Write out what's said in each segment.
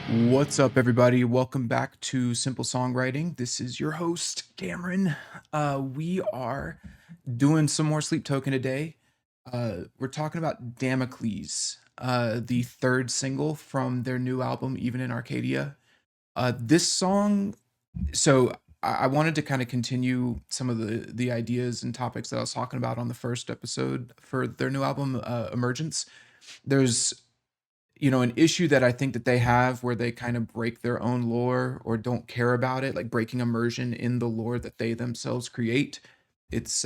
What's up, everybody? Welcome back to Simple Songwriting. This is your host, Cameron. We are doing some more Sleep Token today. We're talking about Damocles, the third single from their new album, Even in Arcadia. This song, so I wanted to kind of continue some of the ideas and topics that I was talking about on the first episode for their new album, Emergence. There's an issue that I think that they have where they kind of break their own lore or don't care about it, like breaking immersion in the lore that they themselves create. It's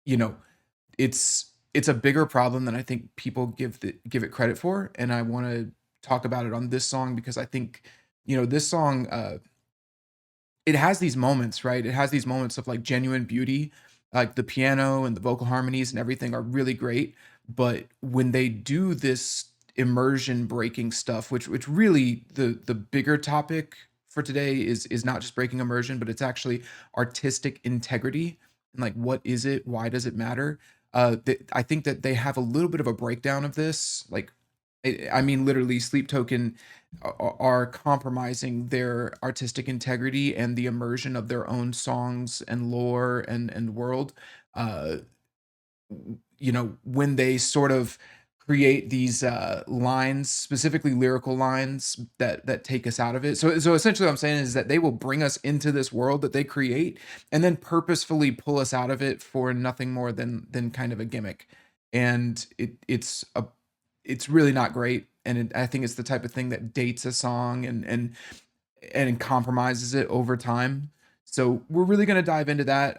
you know, it's a bigger problem than I think people give it credit for, and I want to talk about it on this song because I think this song it has these moments, right? It has these moments of like genuine beauty, like the piano and the vocal harmonies and everything are really great. But when they do this immersion breaking stuff, which really the bigger topic for today is not just breaking immersion, but it's actually artistic integrity and like what is it? Why does it matter? I think that they have a little bit of a breakdown of this. Like, I mean, literally, Sleep Token are compromising their artistic integrity and the immersion of their own songs and lore and world. Uh, when they sort of create these lines, specifically lyrical lines that take us out of it. So essentially, what I'm saying is that they will bring us into this world that they create, and then purposefully pull us out of it for nothing more than kind of a gimmick. And it's really not great. And I think it's the type of thing that dates a song and compromises it over time. So we're really going to dive into that.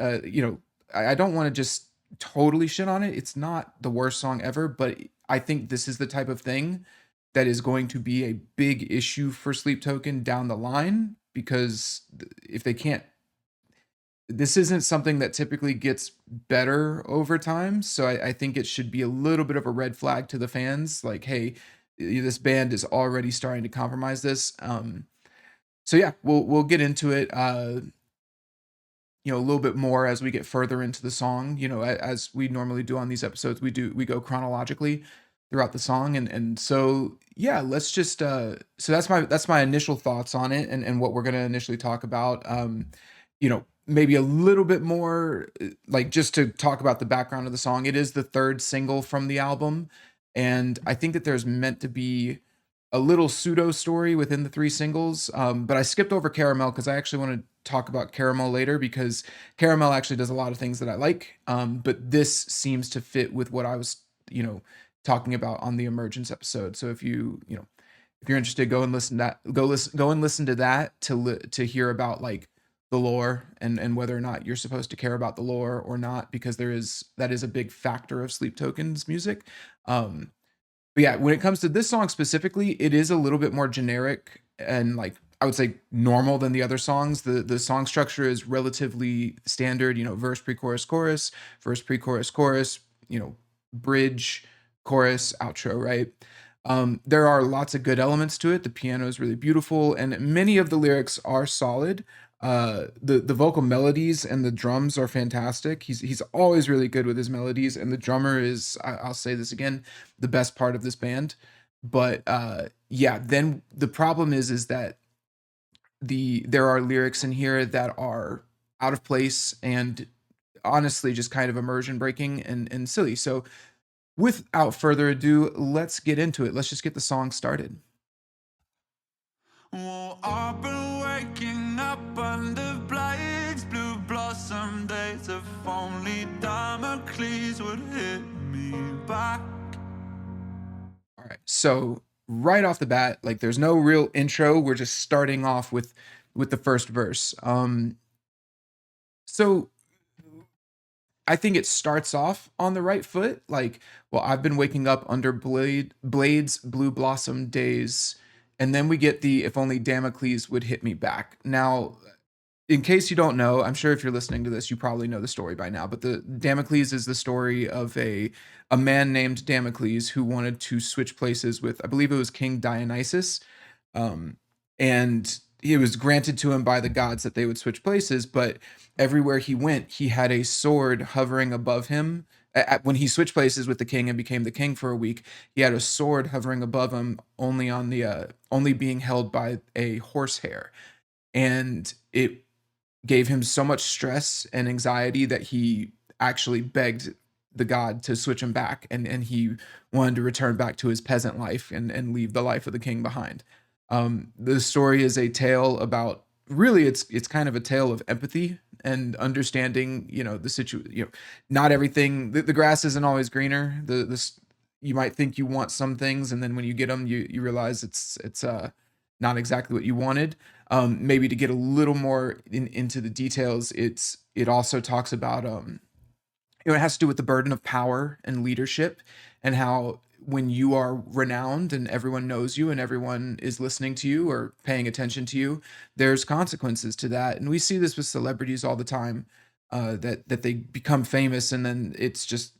I don't want to just totally shit on it. It's not the worst song ever, but I think this is the type of thing that is going to be a big issue for Sleep Token down the line because if they can't, this isn't something that typically gets better over time. So I think it should be a little bit of a red flag to the fans. Like, hey, this band is already starting to compromise this. So yeah, we'll get into it. A little bit more as we get further into the song. As we normally do on these episodes, we go chronologically throughout the song, and so yeah, let's just. So that's my initial thoughts on it, and what we're gonna initially talk about. Maybe a little bit more, like just to talk about the background of the song. It is the third single from the album, and I think that there's meant to be a little pseudo story within the three singles. But I skipped over Caramel because I actually want to talk about Caramel later because Caramel actually does a lot of things that I like. But this seems to fit with what I was, talking about on the Emergence episode. So if you're interested, go and listen to that. Go and listen to that to hear about like the lore and whether or not you're supposed to care about the lore or not, because that is a big factor of Sleep Token's music. But yeah, when it comes to this song specifically, it is a little bit more generic and like I would say normal than the other songs. The song structure is relatively standard, verse, pre-chorus, chorus, verse, pre-chorus, chorus, bridge, chorus, outro, right? There are lots of good elements to it. The piano is really beautiful, and many of the lyrics are solid. The vocal melodies and the drums are fantastic. He's always really good with his melodies, and the drummer is I'll say this again, the best part of this band. But yeah, then the problem is that there are lyrics in here that are out of place and honestly just kind of immersion breaking and silly. So without further ado, let's get into it. Let's just get the song started. Well, I've been waking up under blades, blue blossom days. If only Damocles would hit me back. All right, so right off the bat, like there's no real intro. We're just starting off with the first verse. So I think it starts off on the right foot. Like, well, I've been waking up under blades, blue blossom days, and then we get the if only Damocles would hit me back. Now, in case you don't know, I'm sure if you're listening to this, you probably know the story by now. But the Damocles is the story of a man named Damocles who wanted to switch places with, I believe it was King Dionysus, and it was granted to him by the gods that they would switch places. But everywhere he went, he had a sword hovering above him when he switched places with the king and became the king for a week, he had a sword hovering above him, only being held by a horsehair, and it gave him so much stress and anxiety that he actually begged the god to switch him back, and he wanted to return back to his peasant life and leave the life of the king behind. The story is a tale about, really, it's kind of a tale of empathy and understanding, the situation. Not everything, the grass isn't always greener. You might think you want some things, and then when you get them, you realize it's not exactly what you wanted. Maybe to get a little more into the details, it also talks about, it has to do with the burden of power and leadership, and how when you are renowned and everyone knows you and everyone is listening to you or paying attention to you, there's consequences to that. And we see this with celebrities all the time, that they become famous, and then it's just,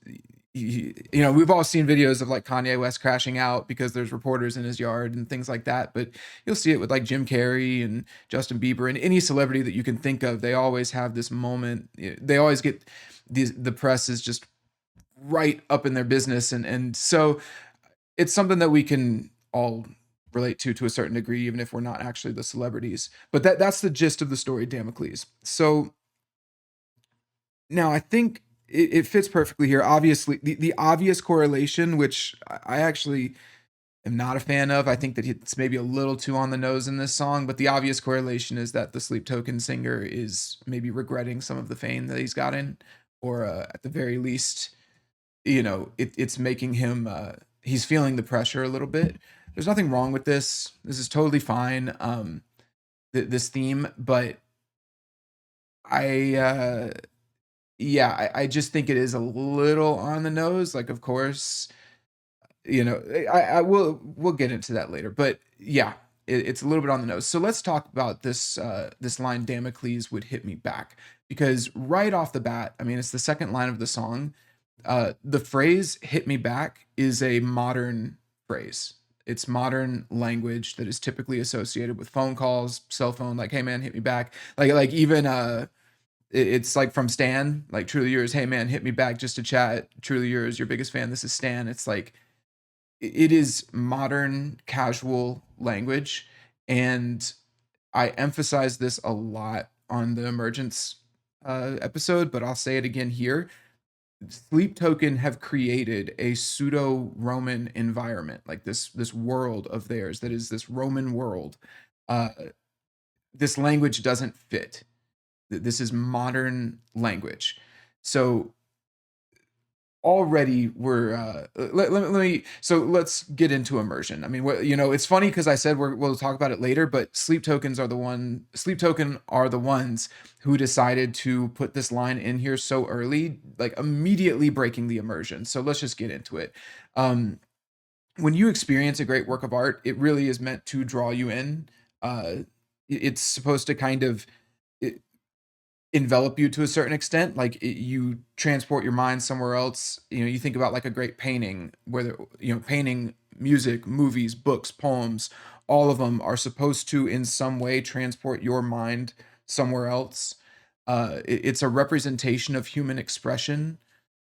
we've all seen videos of like Kanye West crashing out because there's reporters in his yard and things like that. But you'll see it with like Jim Carrey and Justin Bieber and any celebrity that you can think of. They always have this moment. They always get the press is just right up in their business, and so it's something that we can all relate to a certain degree, even if we're not actually the celebrities. But that's the gist of the story, Damocles. So now I think it fits perfectly here. Obviously, the obvious correlation, which I actually am not a fan of. I think that it's maybe a little too on the nose in this song, but the obvious correlation is that the Sleep Token singer is maybe regretting some of the fame that he's gotten, or at the very least, it's making him, he's feeling the pressure a little bit. There's nothing wrong with this. This is totally fine. This theme, but I, yeah, I just think it is a little on the nose. Like, of course, I will, we'll get into that later, but yeah, it's a little bit on the nose. So let's talk about this line, Damocles would hit me back, because right off the bat, I mean, it's the second line of the song. The phrase hit me back is a modern phrase. It's modern language that is typically associated with phone calls, cell phone, like, hey man, hit me back. Like even it's like from Stan, like, truly yours, hey man, hit me back just to chat. Truly yours, your biggest fan. This is Stan. It's like, it is modern casual language, and I emphasize this a lot on the Emergence episode, but I'll say it again here. Sleep Token have created a pseudo Roman environment, like this world of theirs that is this Roman world. Uh, this language doesn't fit. This is modern language. So already we're let me, so let's get into Immersion. I mean, it's funny because I said we'll talk about it later, but Sleep Token are the ones who decided to put this line in here so early, like immediately breaking the immersion. So let's just get into it. When you experience a great work of art, it really is meant to draw you in. It's supposed to kind of envelop you to a certain extent. Like, you transport your mind somewhere else. You think about like a great painting, whether painting, music, movies, books, poems, all of them are supposed to in some way transport your mind somewhere else. It's a representation of human expression,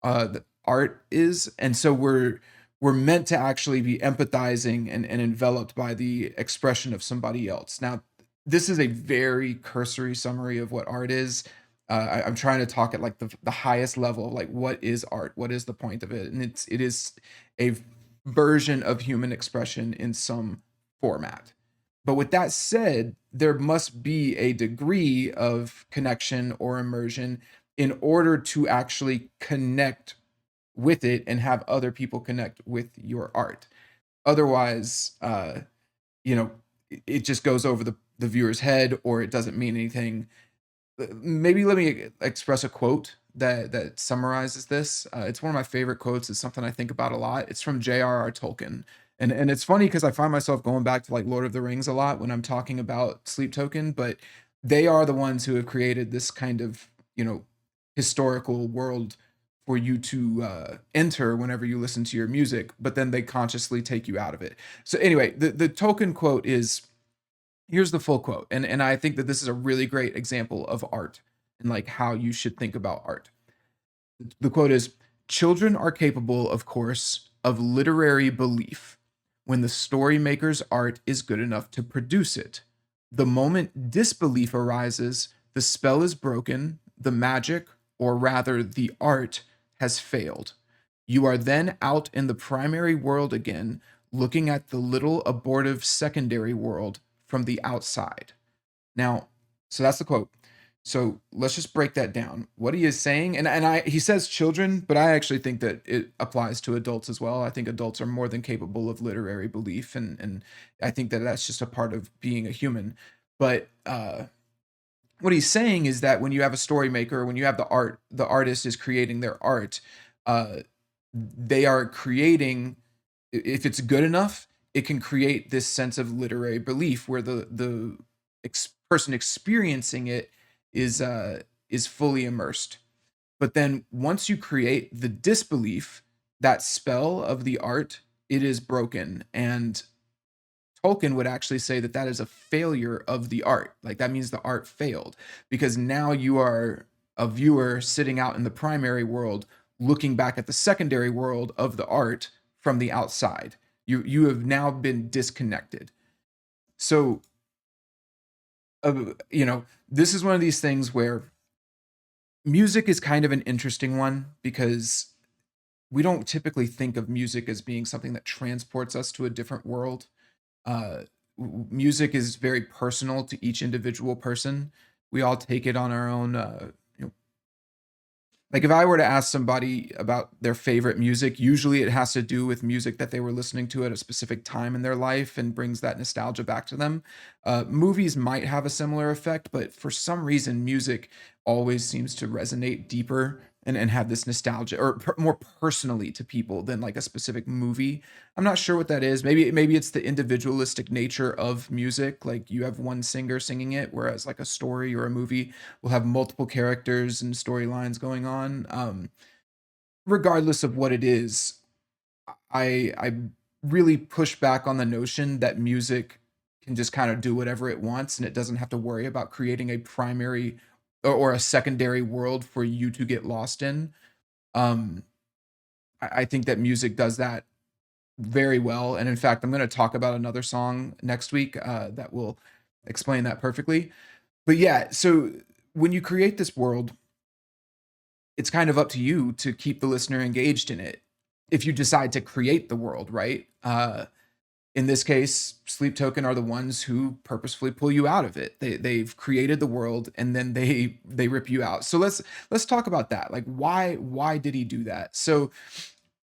that art is, and so we're meant to actually be empathizing and enveloped by the expression of somebody else. Now, this is a very cursory summary of what art is. I'm trying to talk at like the highest level, like, what is art? What is the point of it? And it is a version of human expression in some format. But with that said, there must be a degree of connection or immersion in order to actually connect with it and have other people connect with your art. Otherwise, it just goes over the viewer's head, or it doesn't mean anything. Maybe let me express a quote that summarizes this. It's one of my favorite quotes. It's something I think about a lot. It's from J.R.R. Tolkien. And it's funny because I find myself going back to like Lord of the Rings a lot when I'm talking about Sleep Token, but they are the ones who have created this kind of, historical world for you to enter whenever you listen to your music, but then they consciously take you out of it. So anyway, the Tolkien quote is, here's the full quote, and I think that this is a really great example of art and like how you should think about art. The quote is, Children are capable, of course, of literary belief when the story maker's art is good enough to produce it. The moment disbelief arises, the spell is broken, the magic, or rather the art, has failed. You are then out in the primary world again, looking at the little abortive secondary world from the outside. Now, so that's the quote. So let's just break that down. What he is saying, and he says children, but I actually think that it applies to adults as well. I think adults are more than capable of literary belief, and I think that that's just a part of being a human. But what he's saying is that when you have a story maker, when you have the artist is creating their art, uh, they are creating. If it's good enough, it can create this sense of literary belief where the person experiencing it is fully immersed. But then once you create the disbelief, that spell of the art, it is broken. And Tolkien would actually say that that is a failure of the art. Like that means the art failed because now you are a viewer sitting out in the primary world looking back at the secondary world of the art from the outside. You have now been disconnected. So this is one of these things where music is kind of an interesting one because we don't typically think of music as being something that transports us to a different world. uh, Music is very personal to each individual person. We all take it on our own. Like if I were to ask somebody about their favorite music, usually it has to do with music that they were listening to at a specific time in their life and brings that nostalgia back to them. Movies might have a similar effect, but for some reason, music always seems to resonate deeper and have this nostalgia or more personally to people than like a specific movie. I'm not sure what that is. Maybe it's the individualistic nature of music. Like you have one singer singing it, whereas like a story or a movie will have multiple characters and storylines going on. Regardless of what it is, I really push back on the notion that music can just kind of do whatever it wants and it doesn't have to worry about creating a primary or a secondary world for you to get lost in. Um, I think that music does that very well, and in fact, I'm going to talk about another song next week that will explain that perfectly. But yeah, so when you create this world, it's kind of up to you to keep the listener engaged in it. If you decide to create the world, right? In this case, Sleep Token are the ones who purposefully pull you out of it. They've created the world and then they rip you out. So let's talk about that. Like why did he do that? So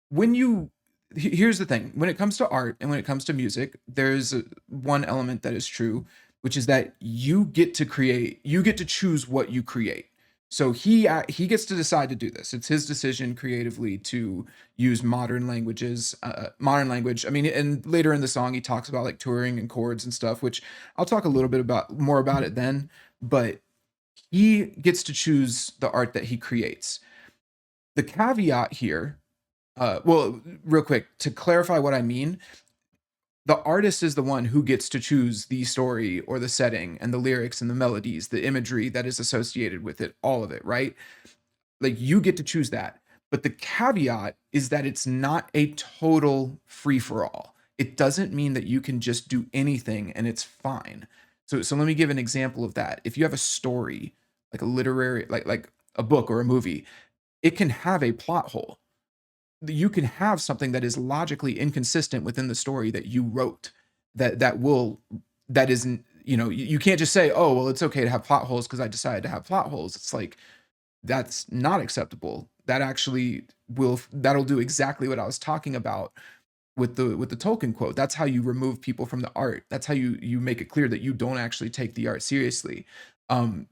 when you here's the thing, when it comes to art and when it comes to music, there's one element that is true, which is that you get to choose what you create. So he gets to decide to do this. It's his decision creatively to use modern language. I mean, and later in the song he talks about like touring and chords and stuff, which I'll talk a little bit about more about it then. But he gets to choose the art that he creates. The caveat here, well, real quick, to clarify what I mean, the artist is the one who gets to choose the story or the setting and the lyrics and the melodies, the imagery that is associated with it, all of it, right? Like you get to choose that. But the caveat is that it's not a total free for all. It doesn't mean that you can just do anything and it's fine. So let me give an example of that. If you have a story, like a literary, like a book or a movie, it can have a plot hole. You can have something that is logically inconsistent within the story that you wrote that isn't, you can't just say, oh well, it's okay to have plot holes because I decided to have plot holes. It's like that's not acceptable. That actually that'll do exactly what I was talking about with the Tolkien quote. That's how you remove people from the art. That's how you make it clear that you don't actually take the art seriously.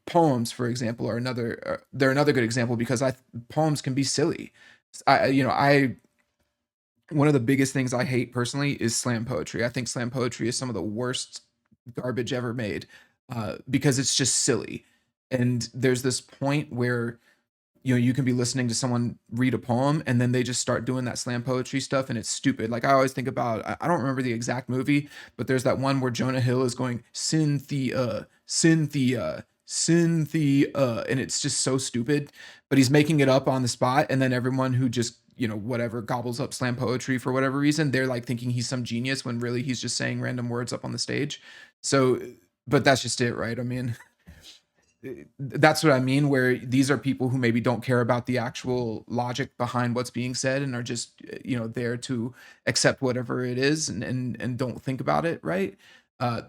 Poems, for example, are they're another good example because poems can be silly. I one of the biggest things I hate personally is slam poetry. I think slam poetry is some of the worst garbage ever made because it's just silly. And there's this point where you can be listening to someone read a poem and then they just start doing that slam poetry stuff and it's stupid. Like I always think about, I don't remember the exact movie, but there's that one where Jonah Hill is going Cynthia, Cynthia, synthy, and it's just so stupid, but he's making it up on the spot, and then everyone who just, whatever, gobbles up slam poetry for whatever reason, they're like thinking he's some genius when really he's just saying random words up on the stage. So, but that's just it, right? I mean, that's what I mean, where these are people who maybe don't care about the actual logic behind what's being said and are just, there to accept whatever it is and don't think about it, right? Uh,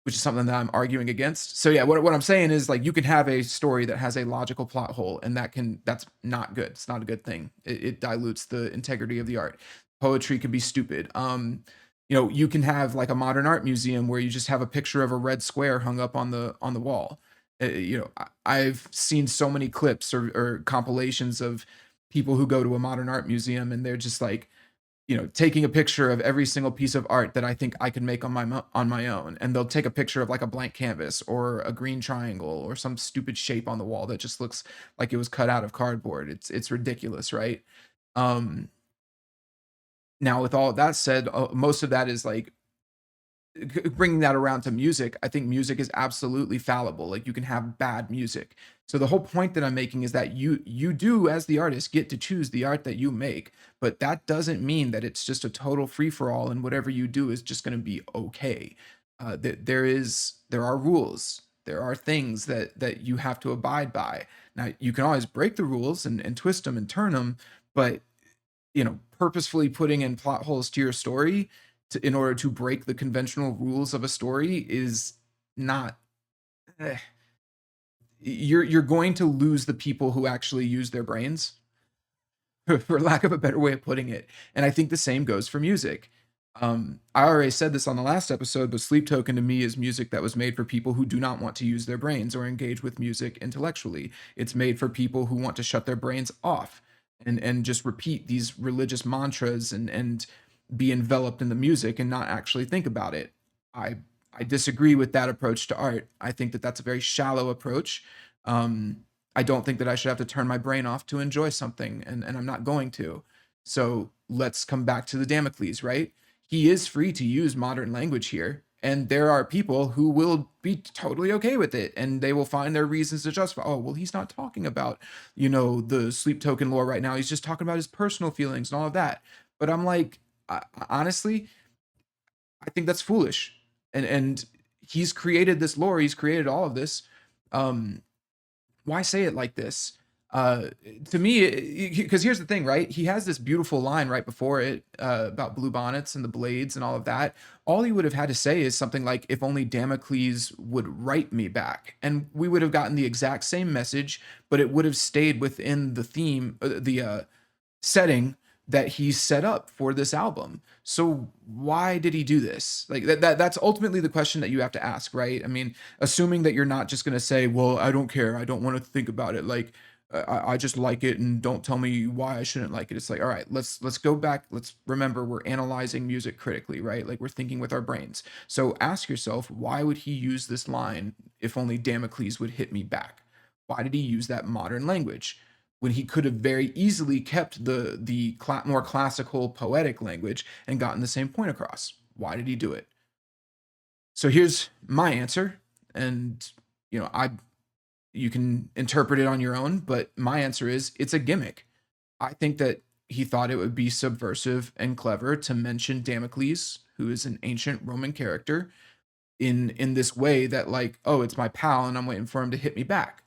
which is something that I'm arguing against. So yeah, what I'm saying is like you can have a story that has a logical plot hole, and that's not good. It's not a good thing. It dilutes the integrity of the art. Poetry can be stupid. You can have like a modern art museum where you just have a picture of a red square hung up on the wall. I've seen so many clips or compilations of people who go to a modern art museum and they're just like, taking a picture of every single piece of art that I think I can make on my own, and they'll take a picture of like a blank canvas or a green triangle or some stupid shape on the wall that just looks like it was cut out of cardboard. It's ridiculous, right? Um, Now, with all that said, most of that is like bringing that around to music. I think music is absolutely fallible. Like you can have bad music. So the whole point that I'm making is that you do, as the artist, get to choose the art that you make, but that doesn't mean that it's just a total free for all and whatever you do is just going to be okay. There are rules. There are things that you have to abide by. Now you can always break the rules and twist them and turn them, but purposefully putting in plot holes to your story in order to break the conventional rules of a story is not. eh, you're going to lose the people who actually use their brains, for lack of a better way of putting it. And I think the same goes for music. I already said this on the last episode, but Sleep Token to me is music that was made for people who do not want to use their brains or engage with music intellectually. It's made for people who want to shut their brains off and just repeat these religious mantras and be enveloped in the music and not actually think about it. I I disagree with that approach to art. I think that that's a very shallow approach. I don't think that I should have to turn my brain off to enjoy something, and I'm not going to. So let's come back to the Damocles, right? He is free to use modern language here, and there are people who will be totally okay with it, and they will find their reasons to justify. Oh, well, he's not talking about, the sleep token lore right now. He's just talking about his personal feelings and all of that. But I'm like, honestly, I think that's foolish. And he's created this lore. He's created all of this. Um, why say it like this? Uh, to me, because here's the thing, right? He has this beautiful line right before it about blue bonnets and the blades and all of that. All he would have had to say is something like, "If only Damocles would write me back," and we would have gotten the exact same message, but it would have stayed within the theme, the setting that he's set up for this album. So why did he do this? Like that's ultimately the question that you have to ask, right? I mean, assuming that you're not just going to say, "Well, I don't care. I don't want to think about it. Like I just like it and don't tell me why I shouldn't like it." It's like, "All right, let's go back. Let's remember we're analyzing music critically, right? Like we're thinking with our brains." So ask yourself, why would he use this line, "If only Damocles would hit me back"? Why did he use that modern language when he could have very easily kept the more classical poetic language and gotten the same point across? Why did he do it? So here's my answer, and I you can interpret it on your own, but my answer is it's a gimmick. I think that he thought it would be subversive and clever to mention Damocles, who is an ancient Roman character, in this way that, like, oh, it's my pal and I'm waiting for him to hit me back.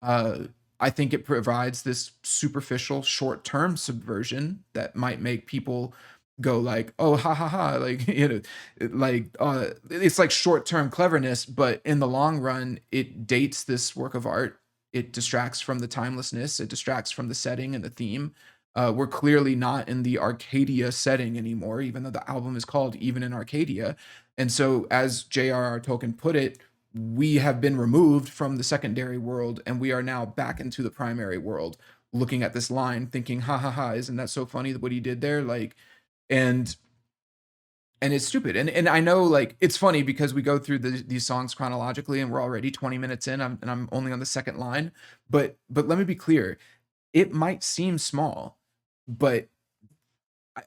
uh, I think it provides this superficial short-term subversion that might make people go like, "Oh, ha ha ha," like, it's like short-term cleverness, but in the long run, it dates this work of art. It distracts from the timelessness, it distracts from the setting and the theme. We're clearly not in the Arcadia setting anymore, even though the album is called Even in Arcadia. And so, as J.R.R. Tolkien put it, we have been removed from the secondary world and we are now back into the primary world, looking at this line thinking, "Ha ha ha, isn't that so funny what he did there?" Like, and it's stupid. And I know, like, it's funny because we go through these songs chronologically and we're already 20 minutes in, and I'm only on the second line. But let me be clear, it might seem small, but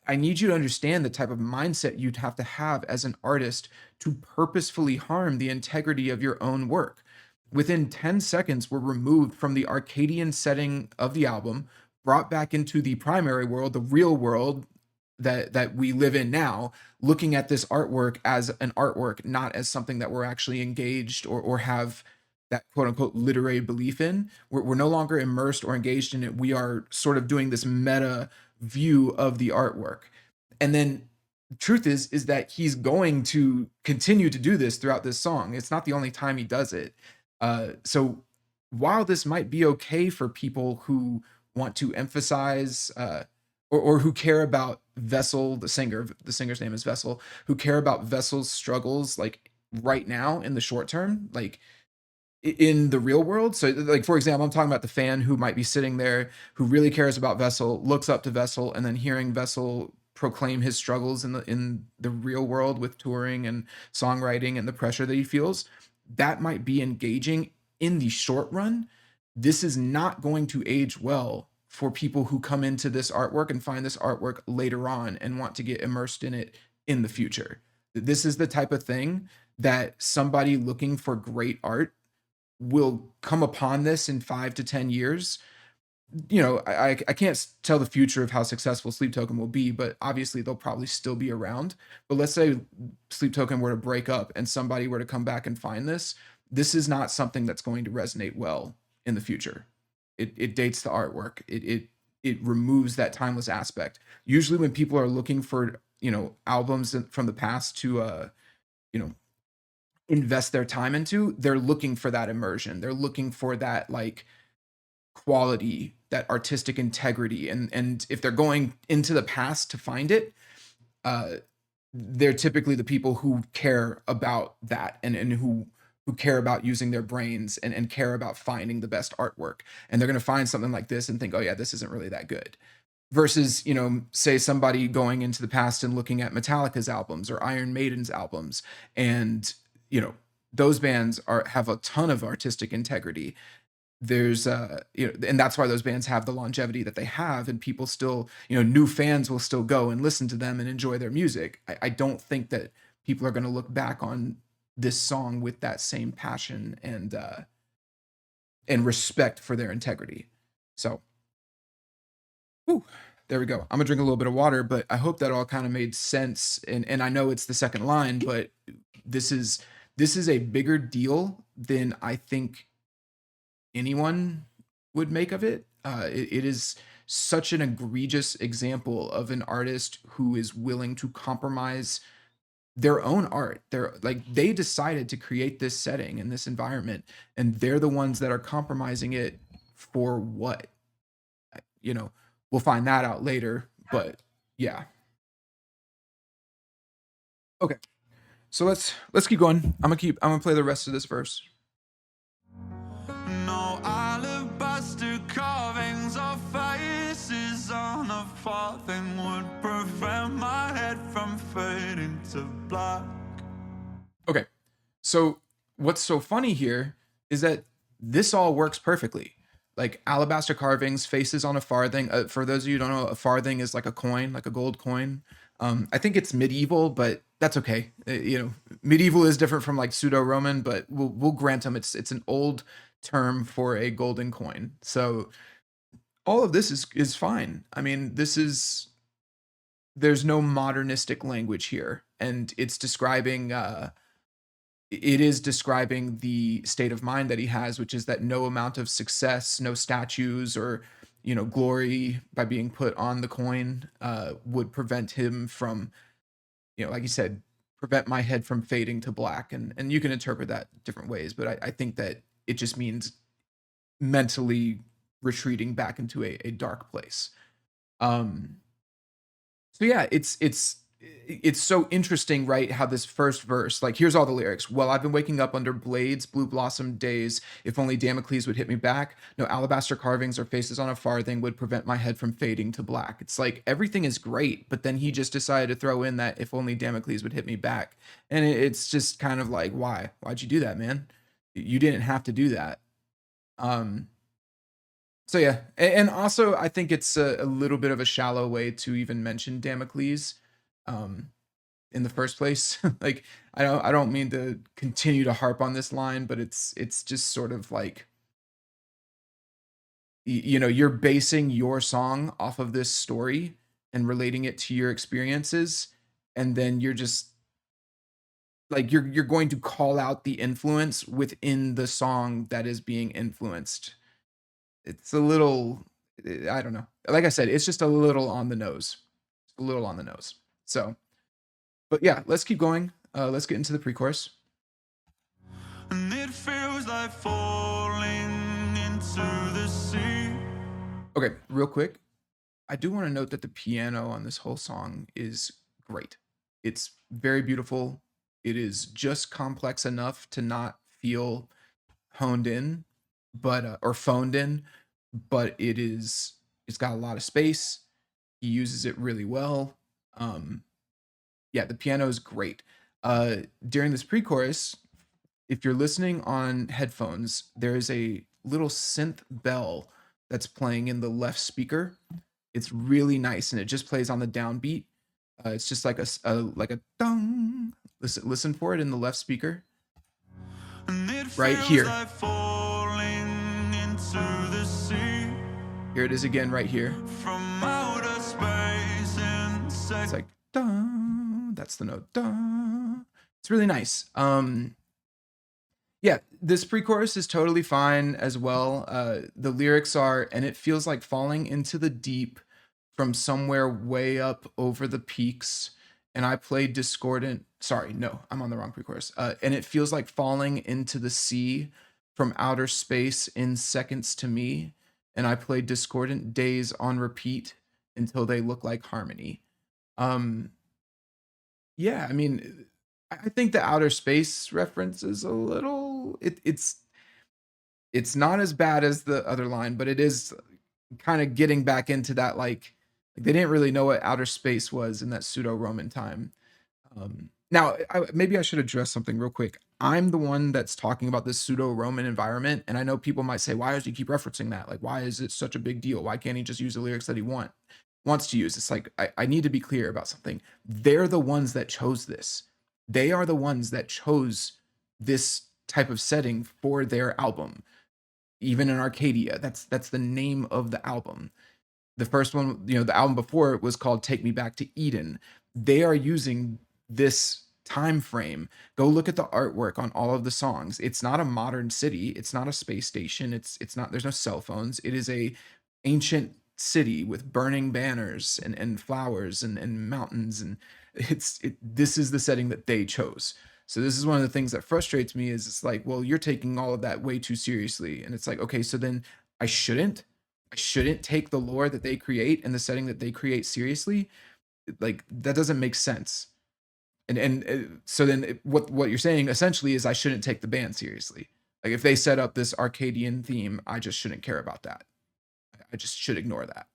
I need you to understand the type of mindset you'd have as an artist to purposefully harm the integrity of your own work. within 10 seconds were removed from the Arcadian setting of the album, brought back into the primary world, the real world that we live in now, looking at this artwork as an artwork, not as something that we're actually engaged or have that quote unquote literary belief in. We're no longer immersed or engaged in it. We are sort of doing this meta view of the artwork. And then the truth is that he's going to continue to do this throughout this song. It's not the only time he does it. So while this might be okay for people who want to emphasize or who care about Vessel, the singer's name is Vessel, who care about Vessel's struggles like right now in the short term, like in the real world. So like for example, I'm talking about the fan who might be sitting there who really cares about Vessel, looks up to Vessel, and then hearing Vessel proclaim his struggles in the real world with touring and songwriting and the pressure that he feels. That might be engaging in the short run. This is not going to age well for people who come into this artwork and find this artwork later on and want to get immersed in it in the future. This is the type of thing that somebody looking for great art will come upon this in 5 to 10 years. You know, I can't tell the future of how successful Sleep Token will be, but obviously they'll probably still be around. But let's say Sleep Token were to break up and somebody were to come back and find this. This is not something that's going to resonate well in the future. It dates the artwork. It removes that timeless aspect. Usually when people are looking for, you know, albums from the past to you know, invest their time into, they're looking for that immersion. They're looking for that like quality, that artistic integrity. And if they're going into the past to find it, uh they're typically the people who care about that and who care about using their brains and care about finding the best artwork. And they're going to find something like this and think, oh yeah, this isn't really that good. Versus, you know, say somebody going into the past and looking at Metallica's albums or Iron Maiden's albums, and you know, those bands have a ton of artistic integrity. There's you know, and that's why those bands have the longevity that they have, and people still, you know, new fans will still go and listen to them and enjoy their music. I don't think that people are going to look back on this song with that same passion and respect for their integrity. So whew, there we go. I'm gonna drink a little bit of water, but I hope that all kind of made sense. And I know it's the second line, but this is this is a bigger deal than I think anyone would make of it. It is such an egregious example of an artist who is willing to compromise their own art. They're like they decided to create this setting and this environment, and they're the ones that are compromising it for what? You know, we'll find that out later. But yeah. Okay. So let's keep going. I'm gonna play the rest of this verse. No alabaster carvings or faces on a farthing would prevent my head from fading to black. Okay. So what's so funny here is that this all works perfectly. Like alabaster carvings, faces on a farthing. For those of you who don't know, a farthing is like a coin, like a gold coin. I think it's medieval, but that's okay. You know, medieval is different from like pseudo-Roman, but we'll grant them it's an old term for a golden coin. So all of this is fine. I mean, this is there's no modernistic language here, and it's describing it is describing the state of mind that he has, which is that no amount of success, no statues or, you know, glory by being put on the coin would prevent him from, you know, like you said, prevent my head from fading to black. And you can interpret that different ways, but I think that it just means mentally retreating back into a dark place. Um, so yeah, it's so interesting, right? How this first verse, like, here's all the lyrics. Well, I've been waking up under blades, blue blossom days. If only Damocles would hit me back. No alabaster carvings or faces on a farthing would prevent my head from fading to black. It's like everything is great, but then he just decided to throw in that if only Damocles would hit me back. And it's just kind of like, why? Why'd you do that, man? You didn't have to do that. Um, so yeah, and also I think it's a little bit of a shallow way to even mention Damocles. Um, in the first place. Like I don't mean to continue to harp on this line, but it's just sort of like you know, you're basing your song off of this story and relating it to your experiences, and then you're just like you're going to call out the influence within the song that is being influenced. It's a little I don't know. Like I said, it's just a little on the nose. A little on the nose. So, but yeah, let's keep going. Let's get into the pre-chorus. And it feels like falling into the sea. Okay, real quick. I do want to note that the piano on this whole song is great. It's very beautiful. It is just complex enough to not feel honed in, but or phoned in, but it's got a lot of space. He uses it really well. Um, yeah, the piano is great. During this pre-chorus, if you're listening on headphones, there is a little synth bell that's playing in the left speaker. It's really nice, and it just plays on the downbeat. It's just like like a dong. Listen for it in the left speaker. And it Right feels here. like falling into the sea. Here it is again right here. From outer space It's like dong. That's the note. Dong. It's really nice. Yeah, this pre-chorus is totally fine as well. The lyrics are, and it feels like falling into the deep from somewhere way up over the peaks. And I played discordant. Sorry, no, I'm on the wrong pre-chorus. And it feels like falling into the sea from outer space in seconds to me. And I played discordant days on repeat until they look like harmony. Yeah, I mean, I think the outer space reference is a little it's not as bad as the other line, but it is kind of getting back into that like they didn't really know what outer space was in that pseudo-Roman time. Now, maybe I should address something real quick. I'm the one that's talking about this pseudo-Roman environment, and I know people might say, "Why does he keep referencing that? Like, why is it such a big deal? Why can't he just use the lyrics that he wants to use?" It's like I need to be clear about something. They're the ones that chose this. They are the ones that chose this type of setting for their album. Even in Arcadia, that's the name of the album. The first one, you know, the album before it was called Take Me Back to Eden. They are using this time frame. Go look at the artwork on all of the songs. It's not a modern city, it's not a space station, it's not, there's no cell phones. It is a ancient city with burning banners and flowers and mountains, and this is the setting that they chose. So this is one of the things that frustrates me is it's like, well, you're taking all of that way too seriously. And it's like, okay, so then I shouldn't take the lore that they create and the setting that they create seriously. Like that doesn't make sense. And so then what you're saying essentially is I shouldn't take the band seriously. Like if they set up this Arcadian theme, I just shouldn't care about that. I just should ignore that.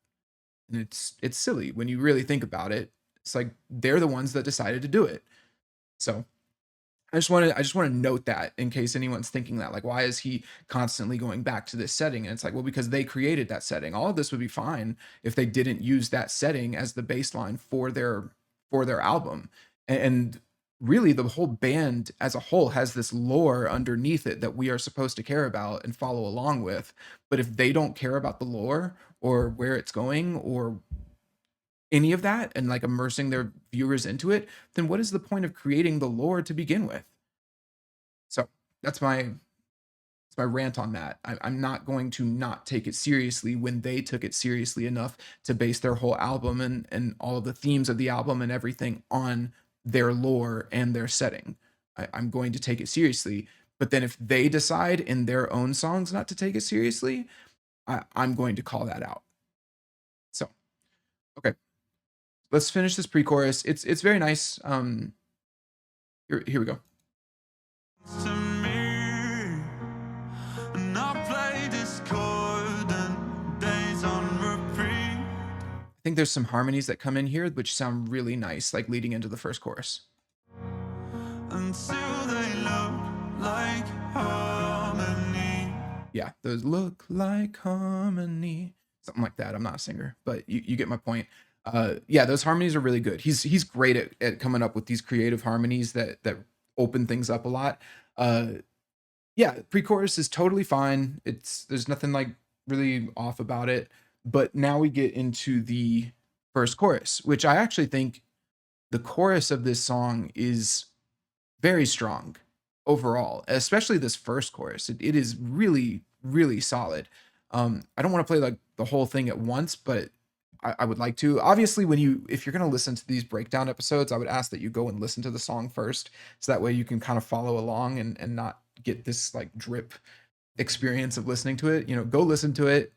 And it's silly when you really think about it. It's like they're the ones that decided to do it. So I just want to note that in case anyone's thinking that, like, why is he constantly going back to this setting? And it's like, well, because they created that setting. All of this would be fine if they didn't use that setting as the baseline for their album. And really, the whole band as a whole has this lore underneath it that we are supposed to care about and follow along with. But if they don't care about the lore or where it's going or any of that and like immersing their viewers into it, then what is the point of creating the lore to begin with? So that's my rant on that. I'm not going to not take it seriously when they took it seriously enough to base their whole album and all of the themes of the album and everything on their lore and their setting. I'm going to take it seriously. But then if they decide in their own songs not to take it seriously, I'm going to call that out. So, okay. Let's finish this pre-chorus. It's very nice. Here we go. to me, and I play discordant days on repeat. I think there's some harmonies that come in here which sound really nice, like leading into the first chorus. Until they look like harmony. Yeah, those look like harmony. Something like that. I'm not a singer, but you get my point. Yeah, those harmonies are really good. He's great at coming up with these creative harmonies that open things up a lot. Uh, yeah, pre-chorus is totally fine. There's nothing like really off about it. But now we get into the first chorus, which I actually think the chorus of this song is very strong overall, especially this first chorus. It is really, really solid. I don't want to play like the whole thing at once, but I would like to. Obviously, if you're gonna listen to these breakdown episodes, I would ask that you go and listen to the song first, so that way you can kind of follow along and not get this like drip experience of listening to it. Go listen to it,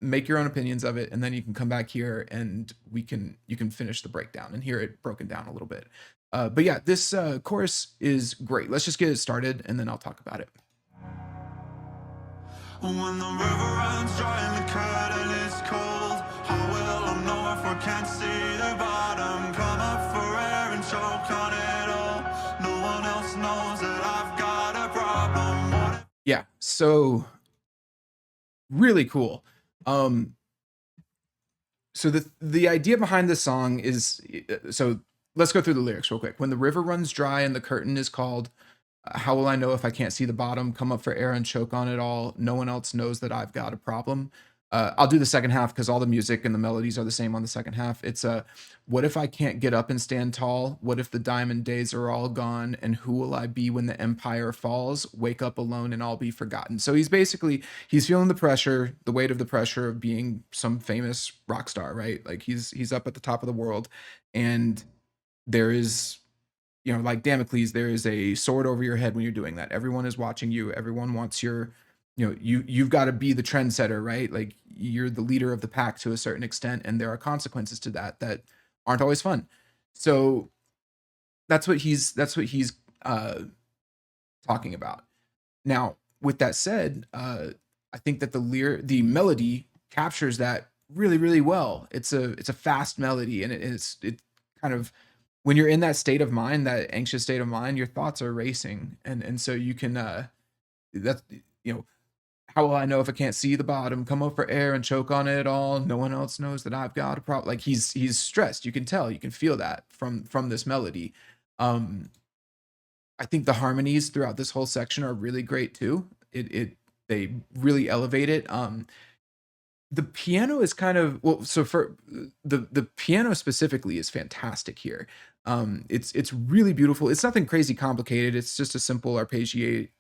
make your own opinions of it, and then you can come back here and you can finish the breakdown and hear it broken down a little bit. But yeah, this chorus is great. Let's just get it started and then I'll talk about it. When the river runs dry and the curtain is cold, how will I know if I can't see the bottom? Come up for air and choke on it all. No one else knows that I've got a problem. Yeah, so really cool. So the idea behind this song is, so let's go through the lyrics real quick. When the river runs dry and the curtain is called, how will I know if I can't see the bottom? Come up for air and choke on it all. No one else knows that I've got a problem. I'll do the second half because all the music and the melodies are the same on the second half. It's what if I can't get up and stand tall? What if the diamond days are all gone? And who will I be when the empire falls? Wake up alone and I'll be forgotten. So he's feeling the pressure, the weight of the pressure of being some famous rock star, right? Like he's up at the top of the world, and there is, like Damocles, there is a sword over your head when you're doing that. Everyone is watching you. Everyone wants you've got to be the trendsetter, right? Like you're the leader of the pack to a certain extent, and there are consequences to that aren't always fun. So that's what he's talking about. Now, with that said, I think that the melody captures that really, really well. It's a fast melody, and it kind of, when you're in that state of mind, that anxious state of mind, your thoughts are racing, and so you can that's you know how will I know if I can't see the bottom? Come up for air and choke on it all. No one else knows that I've got a problem. Like he's stressed. You can tell. You can feel that from this melody. Um, I think the harmonies throughout this whole section are really great too. They really elevate it. The piano is kind of, well, so for the piano specifically is fantastic here. It's really beautiful. It's nothing crazy complicated. It's just a simple arpeggios,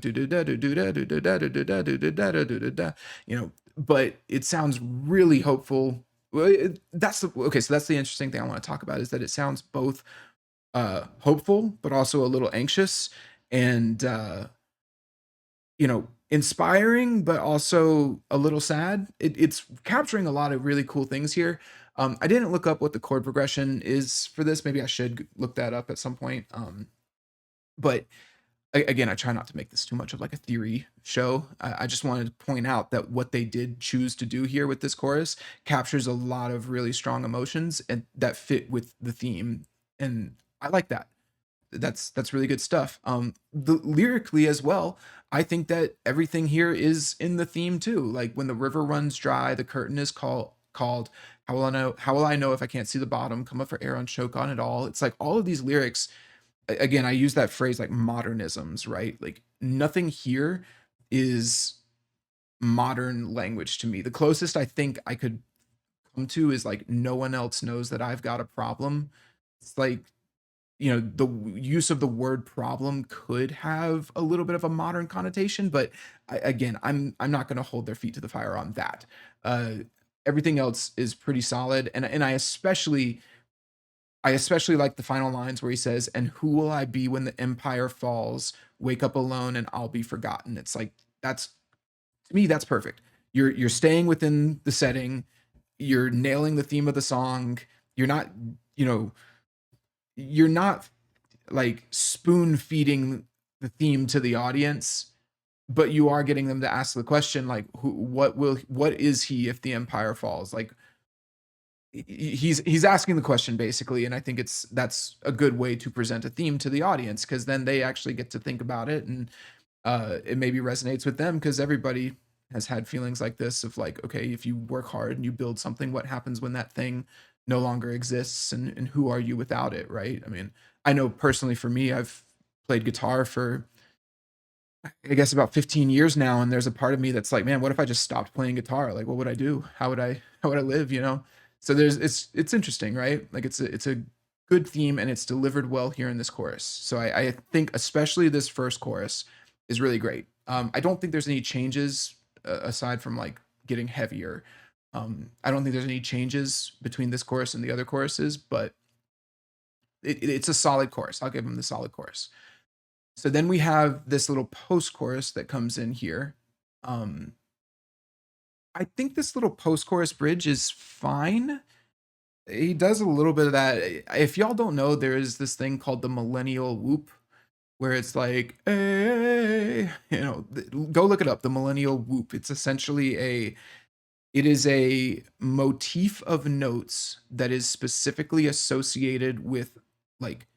do do da do do da do do da do do da do do da do do da, but it sounds really hopeful. Well, so that's the interesting thing I want to talk about, is that it sounds both hopeful but also a little anxious, and inspiring, but also a little sad. It's capturing a lot of really cool things here. I didn't look up what the chord progression is for this. Maybe I should look that up at some point. But again, I try not to make this too much of like a theory show. I just wanted to point out that what they did choose to do here with this chorus captures a lot of really strong emotions and that fit with the theme, and I like that. That's really good stuff. Lyrically as well, I think that everything here is in the theme too. Like when the river runs dry, the curtain is called. How will I know? How will I know if I can't see the bottom? Come up for air and choke on it all. It's like all of these lyrics. Again, I use that phrase like modernisms, right? Like nothing here is modern language to me. The closest I think I could come to is like no one else knows that I've got a problem. It's like, the use of the word problem could have a little bit of a modern connotation, but again, I'm not going to hold their feet to the fire on that. Uh, Everything else is pretty solid, and I especially like the final lines where he says, "And who will I be when the empire falls? Wake up alone, and I'll be forgotten." It's like that's to me that's perfect. You're staying within the setting. You're nailing the theme of the song. You're not, you know, you're not like spoon feeding the theme to the audience, but you are getting them to ask the question like, what is he if the empire falls? Like he's asking the question basically, and I think that's a good way to present a theme to the audience, because then they actually get to think about it, and it maybe resonates with them because everybody has had feelings like this of like, okay, if you work hard and you build something, what happens when that thing no longer exists, and who are you without it, right? I mean, I know personally for me, I've played guitar for I guess about 15 years now, and there's a part of me that's like, man, what if I just stopped playing guitar? Like, what would I do? How would I live, you know? So there's it's interesting, right? Like it's a good theme and it's delivered well here in this chorus. So I think especially this first chorus is really great. I don't think there's any changes aside from like getting heavier. I don't think there's any changes between this chorus and the other choruses, but it's a solid chorus. I'll give them the solid chorus. So then we have this little post chorus that comes in here. Um, I think this little post chorus bridge is fine. He does a little bit of that. If y'all don't know, there is this thing called the millennial whoop, where it's like, hey, you know, go look it up. The millennial whoop. It's essentially it is a motif of notes that is specifically associated with like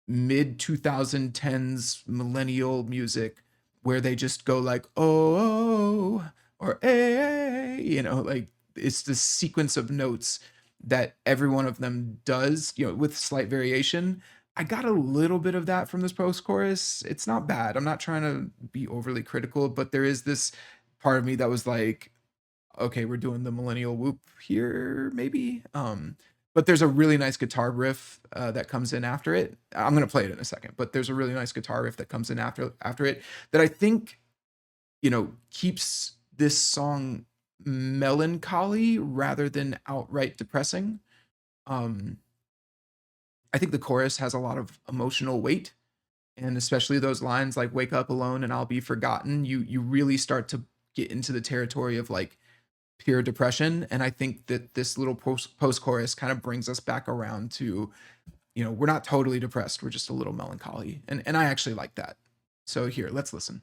mid 2010s millennial music where they just go like oh or eh, you know, like it's this sequence of notes that every one of them does, you know, with slight variation. I got a little bit of that from this post chorus. It's not bad. I'm not trying to be overly critical, but there is this part of me that was like, okay, we're doing the millennial whoop here, maybe. But there's a really nice guitar riff that comes in after it. I'm gonna play it in a second, but there's a really nice guitar riff that comes in after it that I think, you know, keeps this song melancholy rather than outright depressing. Um, I think the chorus has a lot of emotional weight, and especially those lines like "Wake up alone and I'll be forgotten." You really start to get into the territory of like pure depression, and I think that this little post chorus kind of brings us back around to, you know, we're not totally depressed, we're just a little melancholy, and I actually like that. So here, let's listen.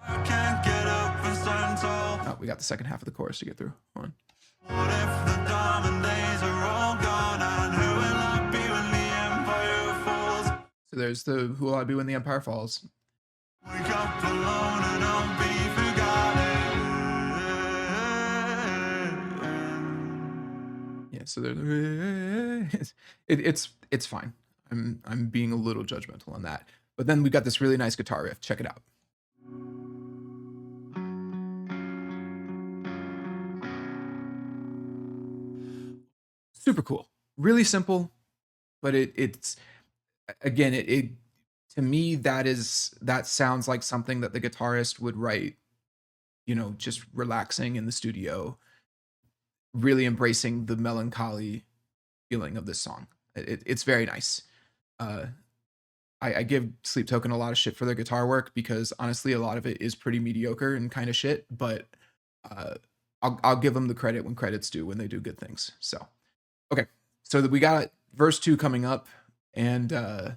I can't get up and stand tall. Oh, we got the second half of the chorus to get through. Hold on. What if the diamond days are all gone? And who will I be when the empire falls? So there's the "Who Will I Be When the Empire Falls." Wake up alone and I'll be forgotten. Yeah, so there's it's fine. I'm being a little judgmental on that. But then we got this really nice guitar riff. Check it out. Super cool. Really simple, but it's again, it to me that sounds like something that the guitarist would write, you know, just relaxing in the studio, really embracing the melancholy feeling of this song. It's very nice. Uh, I give Sleep Token a lot of shit for their guitar work because honestly, a lot of it is pretty mediocre and kind of shit. But uh, I'll give them the credit when credit's due when they do good things. So okay, so we got verse 2 coming up, and the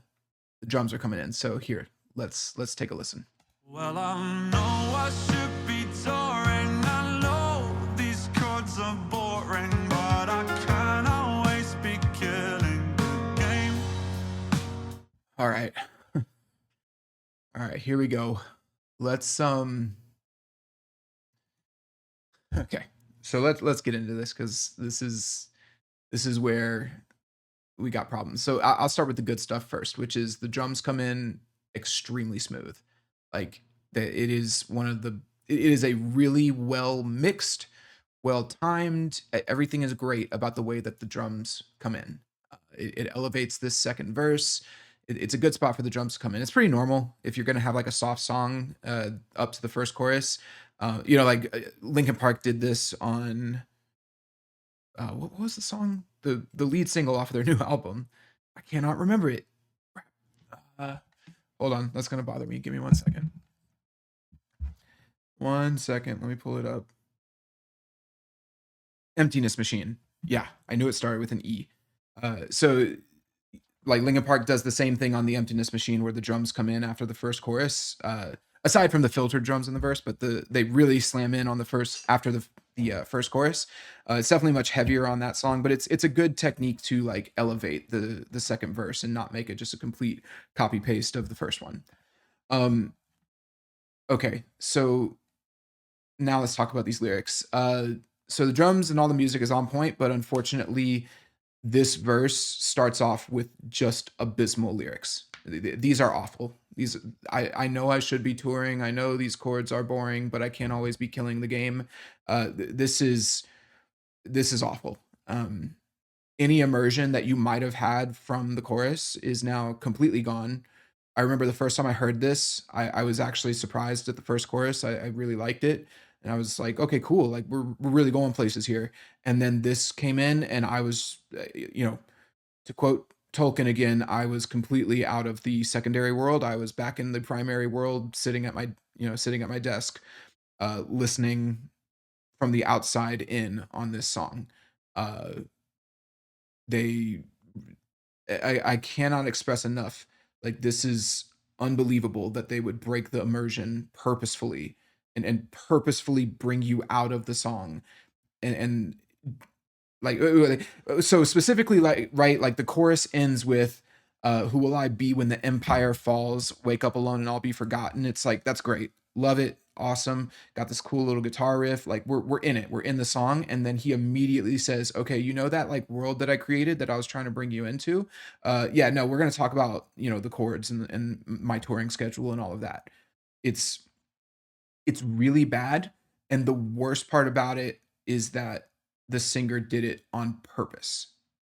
drums are coming in. So here, let's take a listen. Well, I know I should be touring. I know these chords are boring, but I can't always be killing the game. All right. All right, here we go. Let's okay. So let's get into this cuz this is where we got problems. So I'll start with the good stuff first, which is the drums come in extremely smooth. Like it is one of the it is a really well mixed, well timed. Everything is great about the way that the drums come in. It elevates this second verse. It's a good spot for the drums to come in. It's pretty normal if you're gonna have like a soft song up to the first chorus. You know, like Linkin Park did this on what was the song? The lead single off of their new album. I cannot remember it. Uh, hold on, that's gonna bother me. Give me 1 second. 1 second. Let me pull it up. Emptiness Machine. Yeah, I knew it started with an E. So like Linkin Park does the same thing on the Emptiness Machine where the drums come in after the first chorus. Aside from the filtered drums in the verse, but they really slam in on the first after the first chorus. It's definitely much heavier on that song, but it's a good technique to like elevate the second verse and not make it just a complete copy paste of the first one. Okay, so Now let's talk about these lyrics. So the drums and all the music is on point, but unfortunately, this verse starts off with just abysmal lyrics. These are awful. These I know I should be touring. I know these chords are boring, but I can't always be killing the game. This is awful. Any immersion that you might have had from the chorus is now completely gone. I remember the first time I heard this, I was actually surprised at the first chorus. I really liked it. And I was like, okay, cool. Like we're really going places here. And then this came in and I was, to quote Tolkien again, I was completely out of the secondary world. I was back in the primary world, sitting at my desk, listening from the outside in on this song. Uh, they I cannot express enough. Like this is unbelievable that they would break the immersion purposefully and purposefully bring you out of the song and like so specifically like right like the chorus ends with who will I be when the empire falls, wake up alone and I'll be forgotten. It's like that's great, love it, awesome, got this cool little guitar riff, like we're in it, we're in the song. And then he immediately says, okay, you know that like world that I created that I was trying to bring you into, yeah, no, we're going to talk about the chords and my touring schedule and all of that. It's it's really bad, and the worst part about it is that the singer did it on purpose.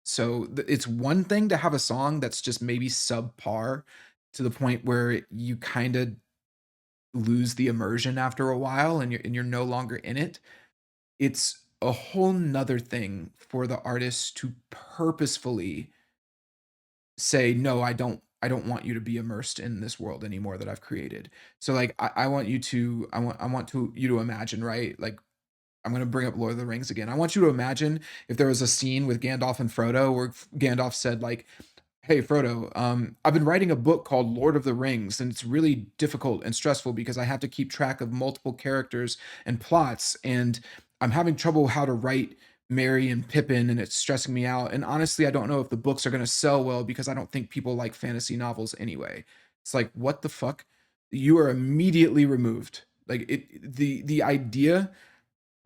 So, it's one thing to have a song that's just maybe subpar to the point where you kinda lose the immersion after a while and you're no longer in it. It's a whole 'nother thing for the artist to purposefully say, "No, I don't want you to be immersed in this world anymore that I've created." So, like, I want you to I want to you to imagine, right? Like, I'm gonna bring up Lord of the Rings again. I want you to imagine if there was a scene with Gandalf and Frodo where Gandalf said, like, "Hey, Frodo, I've been writing a book called Lord of the Rings, and it's really difficult and stressful because I have to keep track of multiple characters and plots, and I'm having trouble how to write Merry and Pippin, and it's stressing me out. And honestly, I don't know if the books are going to sell well because I don't think people like fantasy novels anyway." It's like, what the fuck? You are immediately removed. Like the idea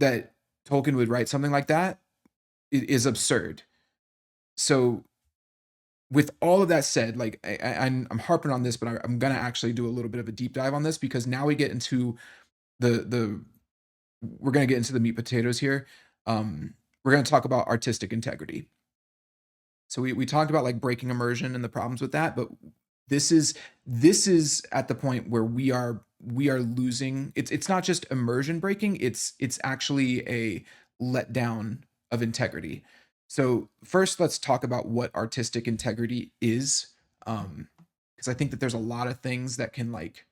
that Tolkien would write something like that is absurd. So with all of that said, like I'm harping on this, but I'm gonna actually do a little bit of a deep dive on this because now we get into the we're gonna get into the meat potatoes here. We're gonna talk about artistic integrity. So we talked about like breaking immersion and the problems with that, but this is this is at the point where we are losing. It's not just immersion breaking, it's actually a letdown of integrity. So first let's talk about what artistic integrity is. Because I think that there's a lot of things that can like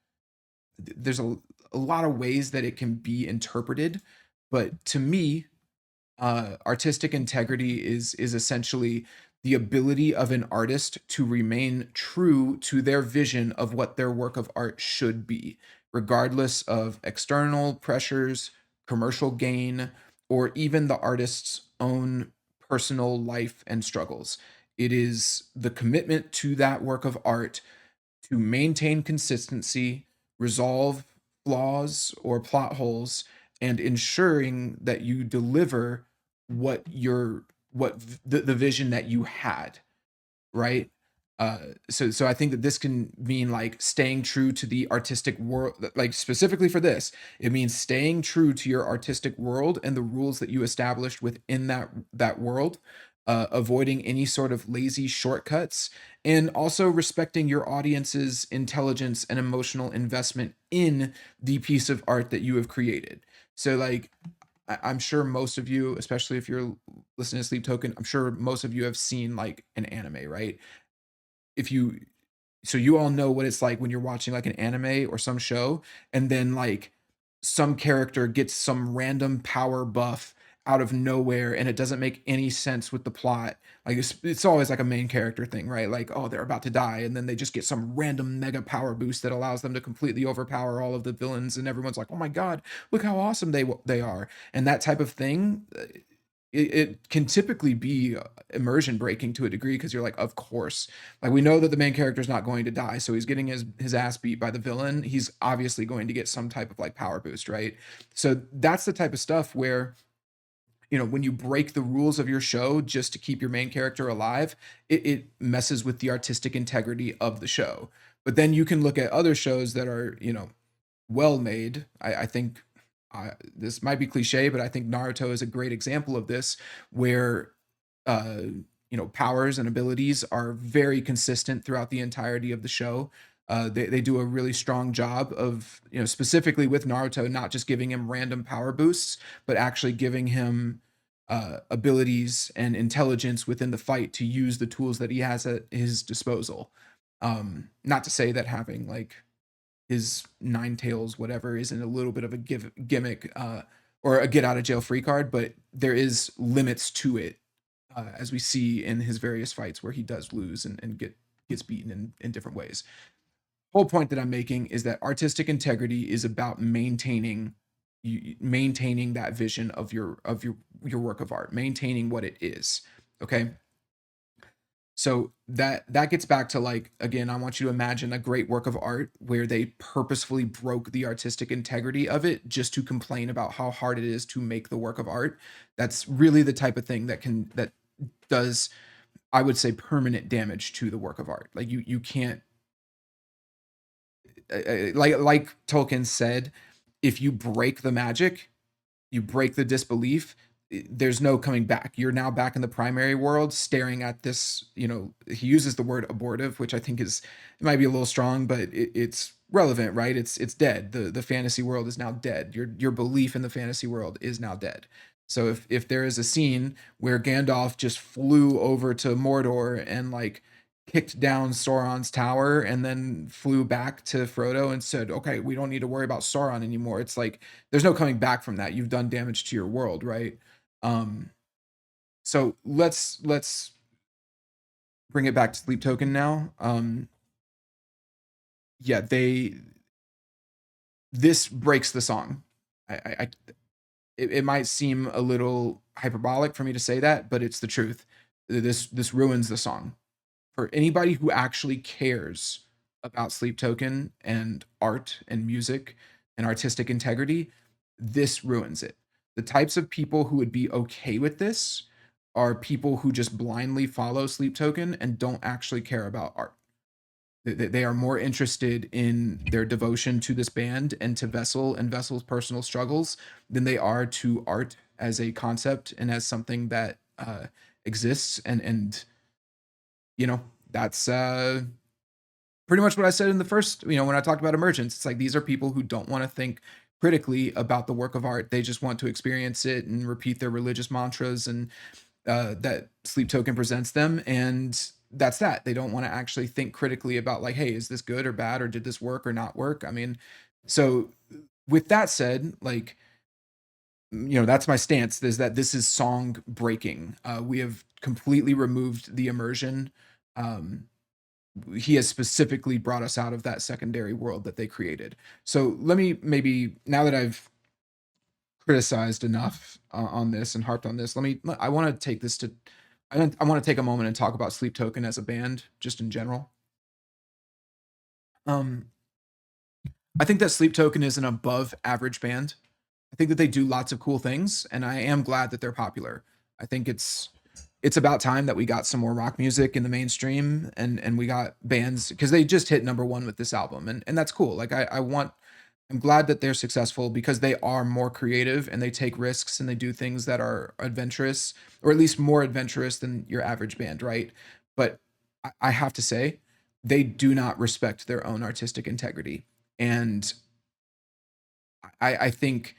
there's a lot of ways that it can be interpreted, but to me, artistic integrity is essentially the ability of an artist to remain true to their vision of what their work of art should be, regardless of external pressures, commercial gain, or even the artist's own personal life and struggles. It is the commitment to that work of art to maintain consistency, resolve flaws or plot holes, and ensuring that you deliver the vision that you had, right? So I think that this can mean like staying true to the artistic world, like specifically for this, it means staying true to your artistic world and the rules that you established within that world, avoiding any sort of lazy shortcuts, and also respecting your audience's intelligence and emotional investment in the piece of art that you have created. So like I'm sure most of you, especially if you're listening to Sleep Token, I'm sure most of you have seen like an anime, right? If you so you all know what it's like when you're watching like an anime or some show and then like some character gets some random power buff out of nowhere and it doesn't make any sense with the plot. Like it's always like a main character thing, right? Like, oh, they're about to die and then they just get some random mega power boost that allows them to completely overpower all of the villains and everyone's like, "Oh my god, look how awesome they are." And that type of thing, it can typically be immersion breaking to a degree because you're like, of course, like we know that the main character is not going to die, so he's getting his ass beat by the villain. He's obviously going to get some type of like power boost, right? So that's the type of stuff where when you break the rules of your show just to keep your main character alive, it messes with the artistic integrity of the show. But then you can look at other shows that are, well made. I think this might be cliche, but I think Naruto is a great example of this, where uh, powers and abilities are very consistent throughout the entirety of the show. They do a really strong job of, specifically with Naruto, not just giving him random power boosts, but actually giving him abilities and intelligence within the fight to use the tools that he has at his disposal. Not to say that having like his nine tails whatever isn't a little bit of a gimmick, or a get out of jail free card, but there is limits to it, as we see in his various fights where he does lose and gets beaten in different ways. Whole point that I'm making is that artistic integrity is about maintaining that vision of your work of art, maintaining what it is. Okay, so that gets back to, like, again, I want you to imagine a great work of art where they purposefully broke the artistic integrity of it just to complain about how hard it is to make the work of art. That's really the type of thing that does, I would say, permanent damage to the work of art. Like you can't, like Tolkien said, if you break the magic, you break the disbelief, there's no coming back. You're now back in the primary world staring at this, he uses the word abortive, which I think it might be a little strong, but it's relevant, right? It's dead. The fantasy world is now dead. Your belief in the fantasy world is now dead. So if there is a scene where Gandalf just flew over to Mordor and like kicked down Sauron's tower and then flew back to Frodo and said, "Okay, we don't need to worry about Sauron anymore." It's like there's no coming back from that. You've done damage to your world, right? Um, so let's bring it back to Sleep Token now. Yeah, this breaks the song. I it might seem a little hyperbolic for me to say that, but it's the truth. This ruins the song. For anybody who actually cares about Sleep Token and art and music and artistic integrity, this ruins it. The types of people who would be okay with this are people who just blindly follow Sleep Token and don't actually care about art. They are more interested in their devotion to this band and to Vessel and Vessel's personal struggles than they are to art as a concept and as something that exists. And that's pretty much what I said in the first, when I talked about emergence. It's like these are people who don't want to think critically about the work of art. They just want to experience it and repeat their religious mantras and that Sleep Token presents them. And that's that. They don't want to actually think critically about, like, hey, is this good or bad, or did this work or not work? I mean, so with that said, like, that's my stance, is that this is song breaking. We have completely removed the immersion. Um, he has specifically brought us out of that secondary world that they created. So let me, maybe now that I've criticized enough on this and harped on this, I want to take this to, I want to take a moment and talk about Sleep Token as a band, just in general. Um, I think that Sleep Token is an above average band. I think that they do lots of cool things, and I am glad that they're popular. I think it's about time that we got some more rock music in the mainstream, and we got bands, because they just hit number one with this album, and that's cool. Like I'm glad that they're successful because they are more creative and they take risks and they do things that are adventurous, or at least more adventurous than your average band, right? But I have to say, they do not respect their own artistic integrity. And I think,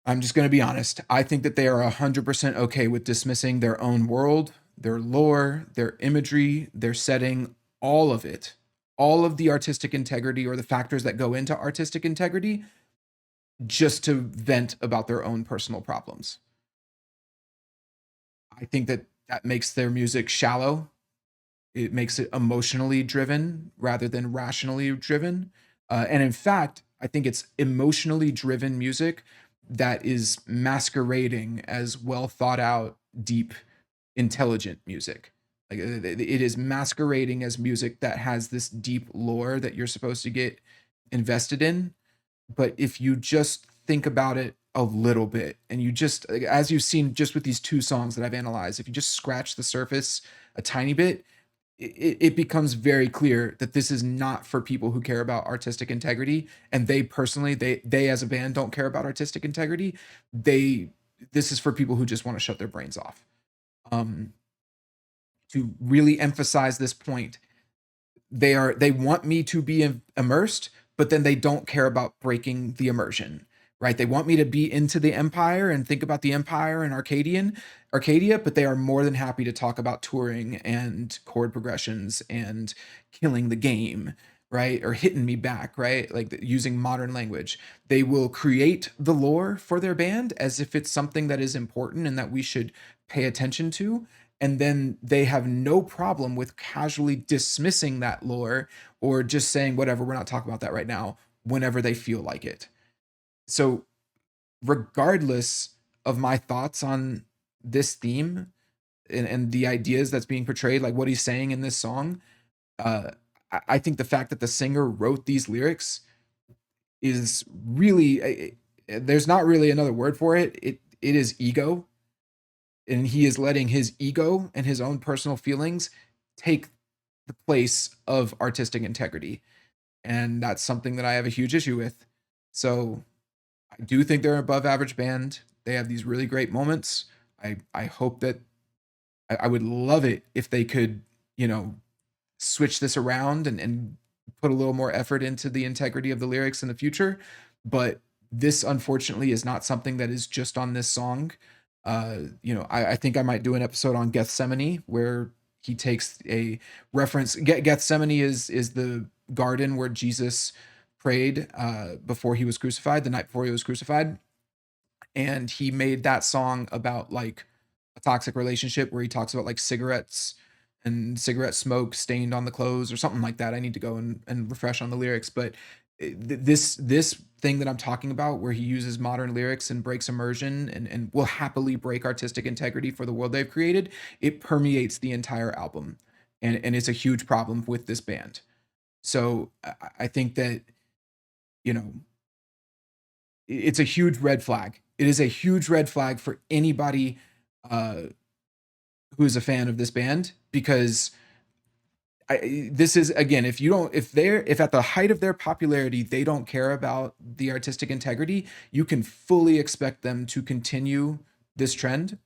I'm just going to be honest, I think that they are 100% okay with dismissing their own world, their lore, their imagery, their setting, all of it, all of the artistic integrity or the factors that go into artistic integrity, just to vent about their own personal problems. I think that that makes their music shallow. It makes it emotionally driven rather than rationally driven. And in fact, I think it's emotionally driven music that is masquerading as well thought out, deep, intelligent music. Like it is masquerading as music that has this deep lore that you're supposed to get invested in. But if you just think about it a little bit, and you just, like, as you've seen just with these two songs that I've analyzed, if you just scratch the surface a tiny bit, it becomes very clear that this is not for people who care about artistic integrity, and they personally, they as a band don't care about artistic integrity. They This is for people who just want to shut their brains off. Um, to really emphasize this point, they want me to be immersed, but then they don't care about breaking the immersion, right? They want me to be into the empire and think about the empire and Arcadia, but they are more than happy to talk about touring and chord progressions and killing the game, right? Or hitting me back, right? Like using modern language. They will create the lore for their band as if it's something that is important and that we should pay attention to, and then they have no problem with casually dismissing that lore or just saying whatever, we're not talking about that right now, whenever they feel like it. So regardless of my thoughts on this theme and the ideas that's being portrayed, like what he's saying in this song, uh I think the fact that the singer wrote these lyrics is really, there's not really another word for it. It is ego, and he is letting his ego and his own personal feelings take the place of artistic integrity. And that's something that I have a huge issue with. So I do think they're an above average band. They have these really great moments. I hope that I would love it if they could, you know, switch this around and put a little more effort into the integrity of the lyrics in the future. But this, unfortunately, is not something that is just on this song. I think I might do an episode on Gethsemane where he takes a reference. Gethsemane is the garden where Jesus prayed before he was crucified, the night before he was crucified, and he made that song about like a toxic relationship where he talks about like cigarettes and cigarette smoke stained on the clothes or something like that. I need to go and refresh on the lyrics, but this thing that I'm talking about where he uses modern lyrics and breaks immersion and will happily break artistic integrity for the world they've created, it permeates the entire album. And it's a huge problem with this band. So I think that, you know, it's a huge red flag. It is a huge red flag for anybody uh, who is a fan of this band, because this is, again, if you don't, if at the height of their popularity they don't care about the artistic integrity, you can fully expect them to continue this trend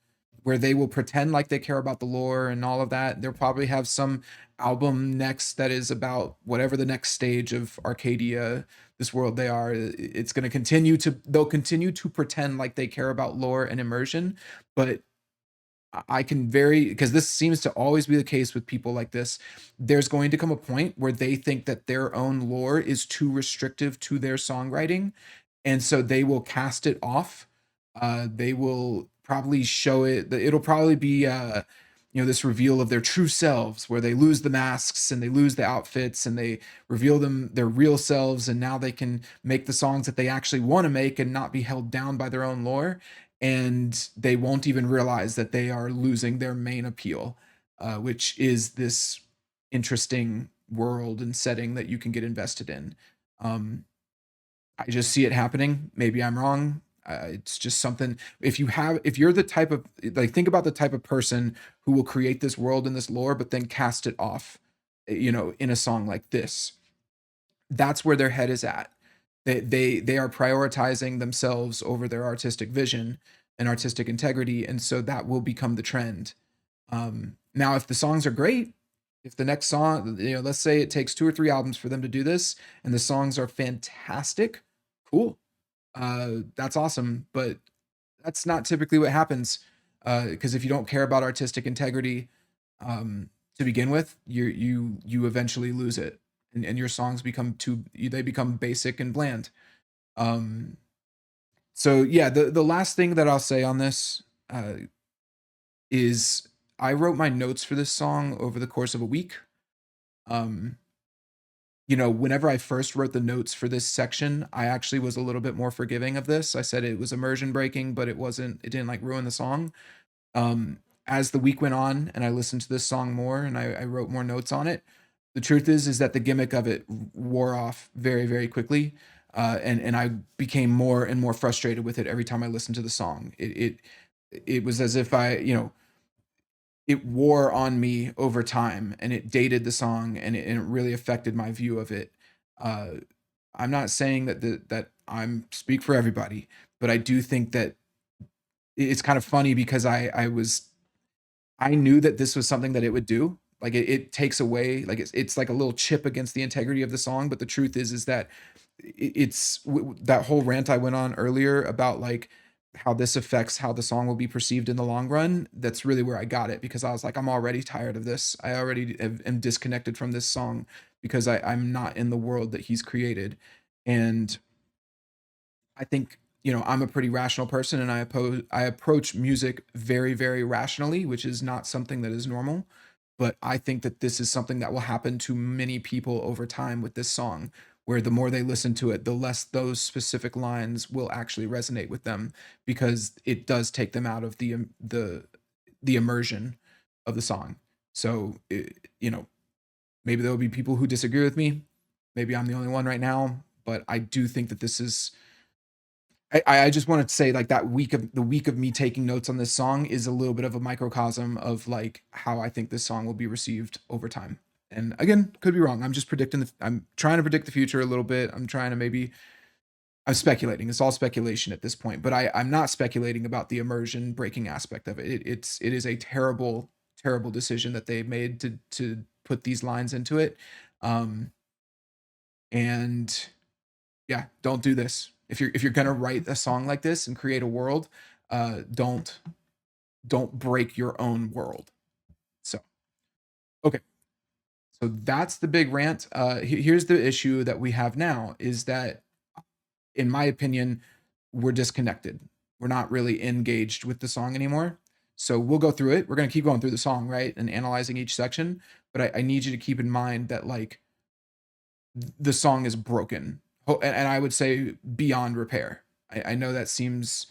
where they will pretend like they care about the lore and all of that. They'll probably have some album next that is about whatever the next stage of Arcadia, this world they are. It's going to they'll continue to pretend like they care about lore and immersion, but I can very, because this seems to always be the case with people like this. There's going to come a point where they think that their own lore is too restrictive to their songwriting, and so they will cast it off. They will probably show it. It'll probably be, this reveal of their true selves, where they lose the masks and they lose the outfits and they reveal their real selves, and now they can make the songs that they actually want to make and not be held down by their own lore, and they won't even realize that they are losing their main appeal, which is this interesting world and setting that you can get invested in. Um, I just see it happening. Maybe I'm wrong. It's just something. If you're the type of, like, think about the type of person who will create this world and this lore, but then cast it off, in a song like this. That's where their head is at. They are prioritizing themselves over their artistic vision and artistic integrity, and so that will become the trend. Now, if the songs are great, if the next song, let's say it takes 2 or 3 albums for them to do this, and the songs are fantastic, cool. That's awesome, but that's not typically what happens. Because if you don't care about artistic integrity to begin with, you eventually lose it, and your songs they become basic and bland. Um, so yeah, the last thing that I'll say on this is I wrote my notes for this song over the course of a week. Um, whenever I first wrote the notes for this section, I actually was a little bit more forgiving of this. I said it was immersion breaking, but it didn't like ruin the song. As the week went on and I listened to this song more and I wrote more notes on it, the truth is that the gimmick of it wore off very, very quickly. And I became more and more frustrated with it every time I listened to the song. It was as if it wore on me over time and it dated the song and it really affected my view of it. Uh, I'm not saying that I'm speak for everybody, but I do think that it's kind of funny because I knew that this was something that it would do. Like it takes away, like it's like a little chip against the integrity of the song. But the truth is that that whole rant I went on earlier about like how this affects how the song will be perceived in the long run. That's really where I got it because I was like, I'm already tired of this. I already am disconnected from this song because I'm not in the world that he's created. And I think, I'm a pretty rational person and I approach music very, very rationally, which is not something that is normal. But I think that this is something that will happen to many people over time with this song, where the more they listen to it, the less those specific lines will actually resonate with them because it does take them out of the immersion of the song. So, maybe there will be people who disagree with me. Maybe I'm the only one right now, but I do think that this is I just wanted to say like the week of me taking notes on this song is a little bit of a microcosm of like how I think this song will be received over time. And again, could be wrong. I'm trying to predict the future a little bit. I'm speculating. It's all speculation at this point, but I'm not speculating about the immersion breaking aspect of it. It is a terrible, terrible decision that they made to put these lines into it. Um, and yeah, don't do this. If you're gonna write a song like this and create a world, don't break your own world. So okay, so that's the big rant. Here's the issue that we have now is that, in my opinion, we're disconnected. We're not really engaged with the song anymore. So we'll go through it. We're gonna keep going through the song, right, and analyzing each section. But I need you to keep in mind that like the song is broken. And I would say beyond repair. I know that seems,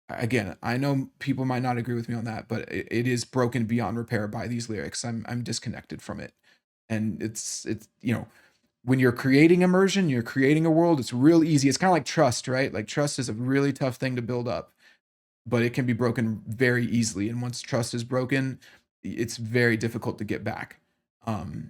again, I know people might not agree with me on that, but it is broken beyond repair by these lyrics. I'm disconnected from it. And it's when you're creating immersion, you're creating a world, it's real easy. It's kind of like trust, right? Like trust is a really tough thing to build up, but it can be broken very easily. And once trust is broken, it's very difficult to get back. Um,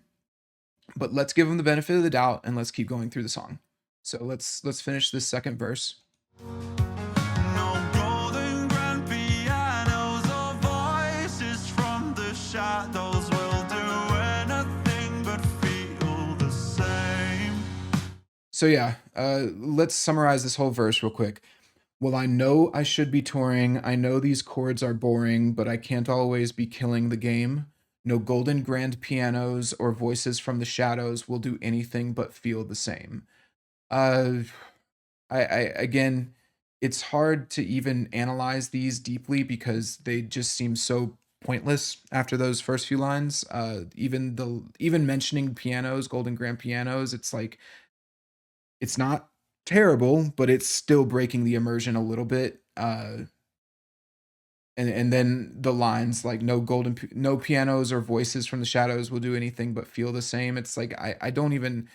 but let's give them the benefit of the doubt and let's keep going through the song. So let's finish this second verse. No golden grand pianos or voices from the shadows will do anything but feel the same. So yeah, let's summarize this whole verse real quick. Well, I know I should be touring. I know these chords are boring, but I can't always be killing the game. No golden grand pianos or voices from the shadows will do anything but feel the same. Uh, I again, it's hard to even analyze these deeply because they just seem so pointless after those first few lines. Even mentioning pianos, golden grand pianos, it's like it's not terrible, but it's still breaking the immersion a little bit. And then the lines like no pianos or voices from the shadows will do anything but feel the same. It's like I don't even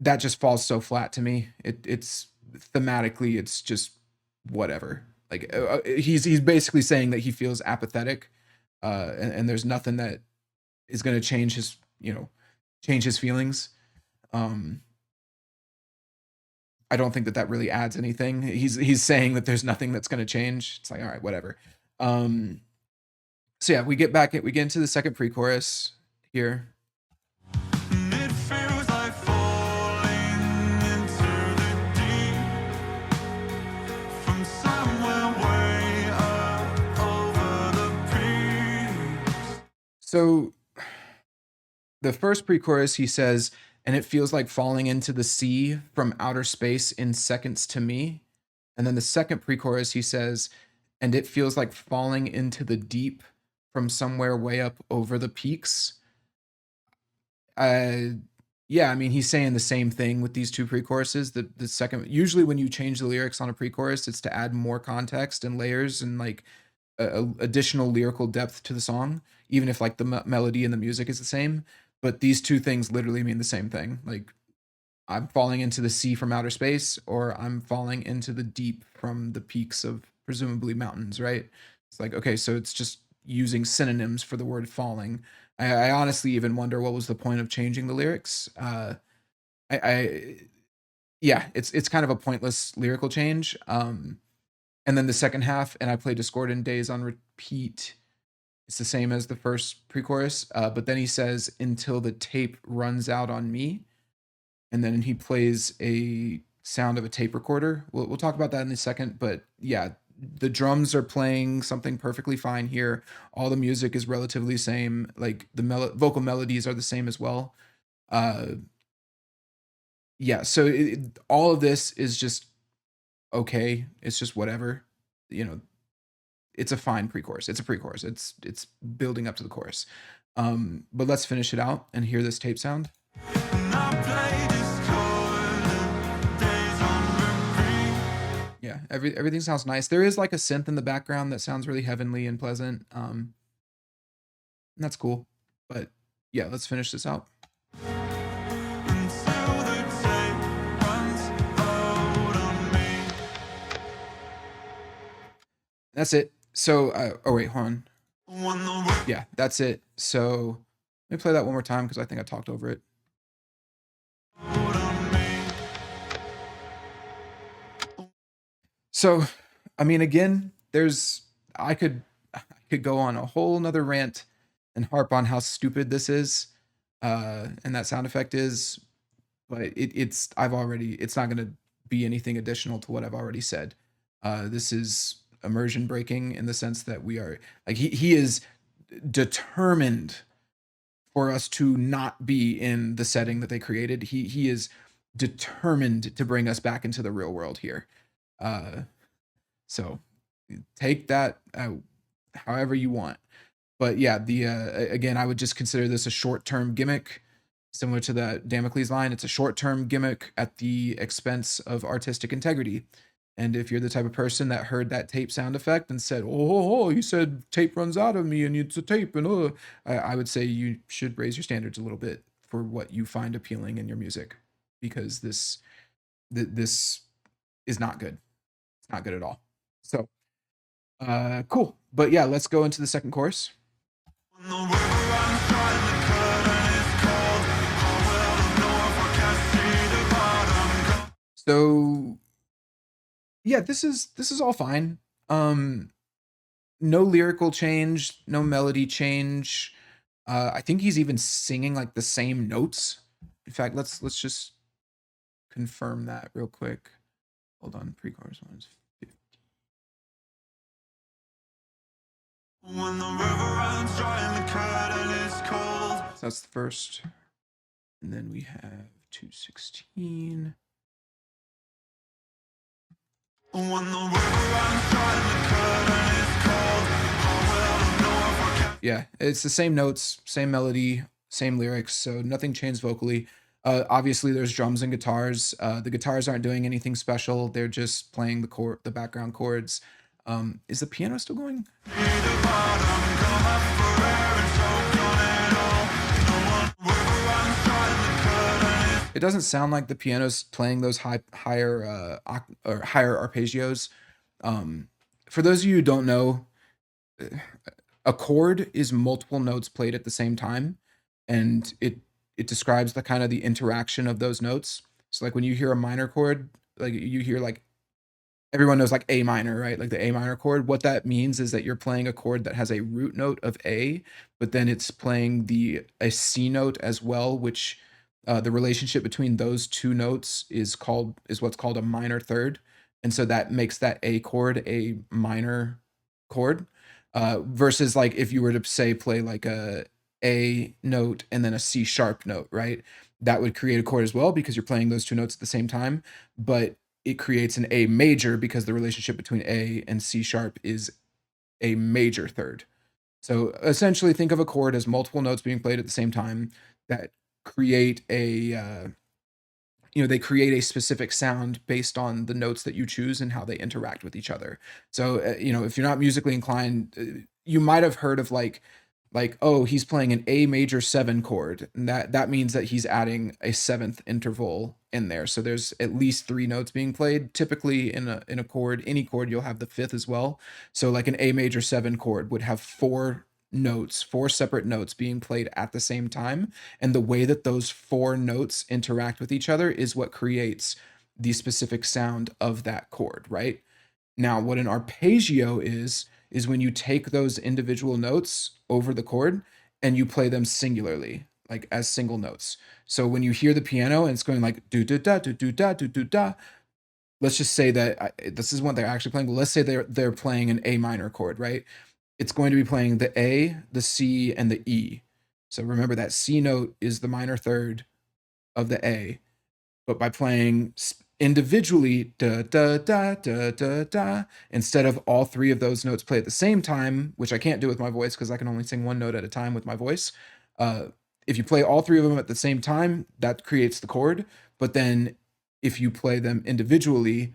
that just falls so flat to me. It's thematically, it's just whatever. Like he's basically saying that he feels apathetic, and there's nothing that is going to change his feelings. Um, I don't think that that really adds anything. He's saying that there's nothing that's going to change. It's like all right, whatever. So yeah, we get into the second pre-chorus here. It feels like falling into the deep from somewhere way up over the peaks. So the first pre-chorus he says, and it feels like falling into the sea from outer space in seconds to me. And then the second pre-chorus he says, and it feels like falling into the deep from somewhere way up over the peaks. Yeah, I mean, he's saying the same thing with these two pre-choruses. The second, usually when you change the lyrics on a pre-chorus, it's to add more context and layers and like additional lyrical depth to the song, even if like the melody and the music is the same. But these two things literally mean the same thing. Like I'm falling into the sea from outer space, or I'm falling into the deep from the peaks of presumably mountains, right? It's like, okay, so it's just using synonyms for the word falling. I honestly even wonder what was the point of changing the lyrics. I yeah, it's kind of a pointless lyrical change. And then the second half, and I play Discordant Days on repeat. It's the same as the first pre-chorus, but then he says until the tape runs out on me, and then he plays a sound of a tape recorder. We'll talk about that in a second, but yeah, the drums are playing something perfectly fine here. All the music is relatively same. Like the vocal melodies are the same as well. Uh, yeah, so all of this is just okay. It's just whatever. You know, it's a fine pre-chorus. It's a pre-chorus. It's building up to the chorus. But let's finish it out and hear this tape sound. Yeah, everything sounds nice. There is like a synth in the background that sounds really heavenly and pleasant. And that's cool. But yeah, let's finish this out. That's it. So, oh wait, hold on. Yeah, that's it. So let me play that one more time because I think I talked over it. So, I mean, again, I could go on a whole nother rant and harp on how stupid this is, and that sound effect is, but it's not gonna be anything additional to what I've already said. This is immersion breaking in the sense that we are like he is determined for us to not be in the setting that they created. He is determined to bring us back into the real world here. Uh, so take that however you want. But yeah, the again, I would just consider this a short-term gimmick, similar to the Damocles line. It's a short-term gimmick at the expense of artistic integrity. And if you're the type of person that heard that tape sound effect and said, "Oh, you said tape runs out of me, and it's a tape," and I would say you should raise your standards a little bit for what you find appealing in your music, because this is not good. It's not good at all. So, cool. But yeah, let's go into the second chorus. So yeah, this is all fine. No lyrical change, no melody change. I think he's even singing like the same notes. In fact, let's just confirm that real quick. Hold on, pre-chorus ones. When the river runs dry and the curtain is cold. So that's the first. And then we have 216. When the river runs dry and the curtain is cold, I will know if I can. Yeah, it's the same notes, same melody, same lyrics, so nothing changed vocally. Obviously, there's drums and guitars. The guitars aren't doing anything special. They're just playing the background chords. Is the piano still going? It doesn't sound like the piano's playing those higher arpeggios. For those of you who don't know, a chord is multiple notes played at the same time, and it describes the kind of the interaction of those notes. So like when you hear a minor chord, like you hear like everyone knows like A minor, right? Like the A minor chord. What that means is that you're playing a chord that has a root note of A, but then it's playing a C note as well, which the relationship between those two notes is what's called a minor third. And so that makes that A chord a minor chord. Versus like if you were to say play like a note and then a C sharp note, right? That would create a chord as well because you're playing those two notes at the same time, but it creates an A major because the relationship between A and C sharp is a major third. So essentially think of a chord as multiple notes being played at the same time that create a they create a specific sound based on the notes that you choose and how they interact with each other. So, if you're not musically inclined, you might have heard of oh, he's playing an A major 7 chord, and that means that he's adding a seventh interval in there. So there's at least 3 notes being played. Typically in a chord, any chord, you'll have the fifth as well. So like an A major 7 chord would have 4 notes, 4 separate notes being played at the same time, and the way that those 4 notes interact with each other is what creates the specific sound of that chord, right? Now, what an arpeggio is when you take those individual notes over the chord and you play them singularly, like as single notes. So when you hear the piano and it's going like do do da do do da do do da, let's just say that this is what they're actually playing. Well, let's say they're playing an A minor chord, right? It's going to be playing the A, the C, and the E. So remember that C note is the minor third of the A, but by playing individually da da da da da da, instead of all 3 of those notes play at the same time, which I can't do with my voice because I can only sing 1 note at a time with my voice. If you play all 3 of them at the same time, that creates the chord. But then if you play them individually,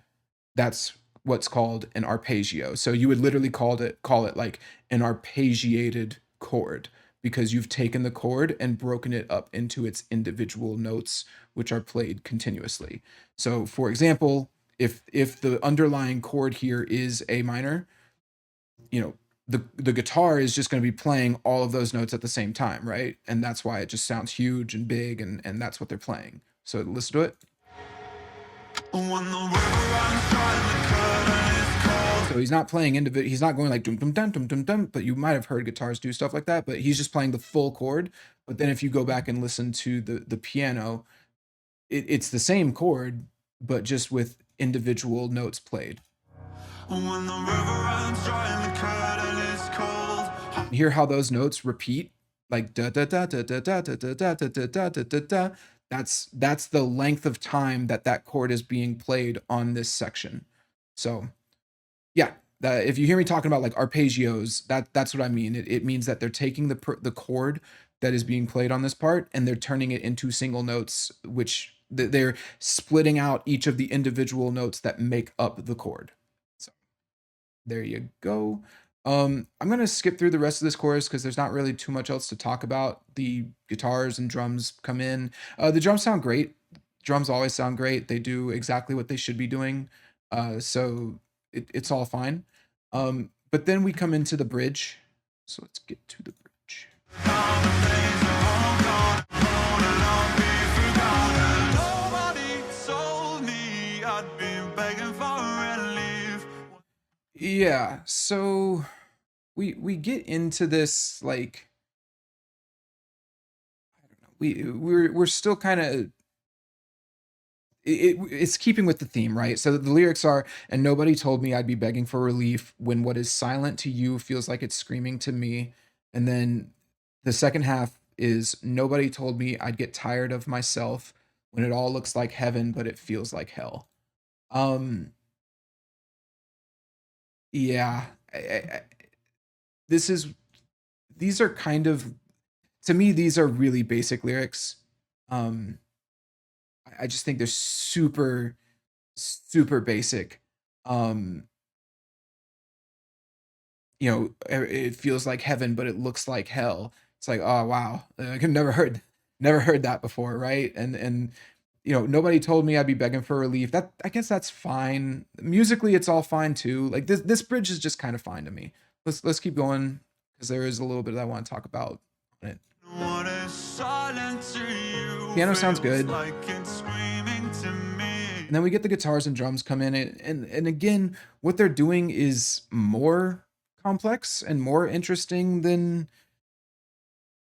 that's what's called an arpeggio. So you would literally call it like an arpeggiated chord, because you've taken the chord and broken it up into its individual notes, which are played continuously. So for example, if the underlying chord here is A minor, the guitar is just going to be playing all of those notes at the same time, right? And that's why it just sounds huge and big, and that's what they're playing. So listen to it. So he's not playing he's not going like dum dum dum dum dum dum, but you might have heard guitars do stuff like that, but he's just playing the full chord. But then if you go back and listen to the piano, it's the same chord, but just with individual notes played. When the river runs dry and the curtain is cold. Hear how those notes repeat, like da da da da da da da da da da da da da da. That's the length of time that chord is being played on this section. So yeah, if you hear me talking about like arpeggios, that's what I mean. It means that they're taking the chord that is being played on this part and they're turning it into single notes, which they're splitting out each of the individual notes that make up the chord. So there you go. I'm gonna skip through the rest of this chorus because there's not really too much else to talk about. The guitars and drums come in. The drums sound great. Drums always sound great. They do exactly what they should be doing. So it's all fine. But then we come into the bridge. So let's get to the bridge. Yeah, so we get into this like, I don't know. We're still kind of it's keeping with the theme, right? So the lyrics are, and nobody told me I'd be begging for relief when what is silent to you feels like it's screaming to me. And then the second half is, nobody told me I'd get tired of myself when it all looks like heaven, but it feels like hell. Um, yeah, this is, these are kind of, to me, these are really basic lyrics. Um, I just think they're super, super basic. Um, it feels like heaven, but it looks like hell. It's like, oh wow, I've never heard that before, right? And nobody told me I'd be begging for relief. That, I guess that's fine. Musically, it's all fine too. Like this bridge is just kind of fine to me. Let's keep going because there is a little bit that I want to talk about on it. What is silent to you Piano sounds feels good. like it's screaming to me. And then we get the guitars and drums come in, and again, what they're doing is more complex and more interesting than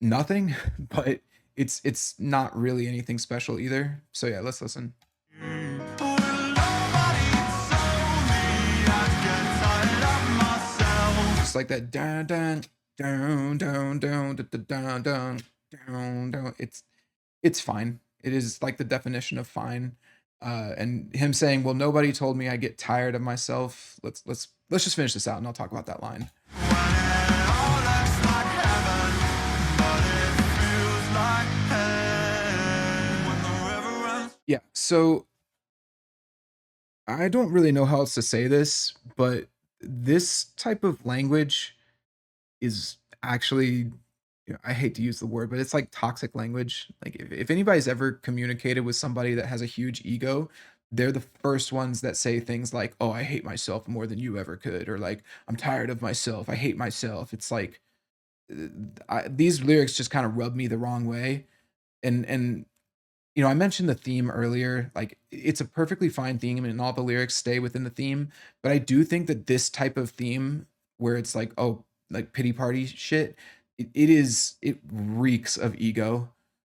nothing, but it's not really anything special either. So yeah, let's listen. Well, nobody told me I'd get tired of myself. Just like that dun dun dun dun dun dun dun dun dun dun. It's fine. It is like the definition of fine. And him saying, "Well, nobody told me I get tired of myself." Let's just finish this out, and I'll talk about that line. When it all looks like heaven, but it feels like Yeah, so I don't really know how else to say this, but this type of language is actually, I hate to use the word, but it's like toxic language. Like if anybody's ever communicated with somebody that has a huge ego, they're the first ones that say things like, "Oh, I hate myself more than you ever could," or like, "I'm tired of myself. I hate myself." It's like these lyrics just kind of rub me the wrong way, and I mentioned the theme earlier. Like, it's a perfectly fine theme, and all the lyrics stay within the theme. But I do think that this type of theme, where it's like, oh, like pity party shit, it reeks of ego,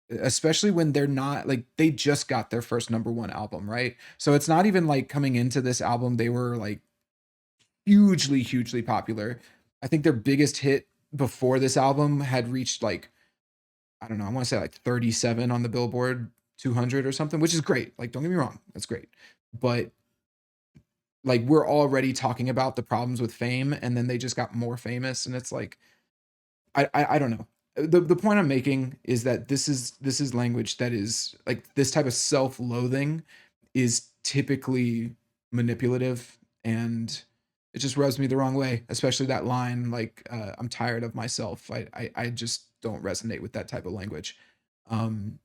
especially when they're not like they just got their first number one album, right? So it's not even like coming into this album they were like hugely, hugely popular. I think their biggest hit before this album had reached like I don't know, I want to say like 37 on the Billboard 200 or something, which is great. Like, don't get me wrong, that's great. But like, we're already talking about the problems with fame, and then they just got more famous, and it's like, I don't know. The point I'm making is that this is language that is like this type of self-loathing is typically manipulative, and it just rubs me the wrong way. Especially that line, like, "I'm tired of myself." I just don't resonate with that type of language. Um,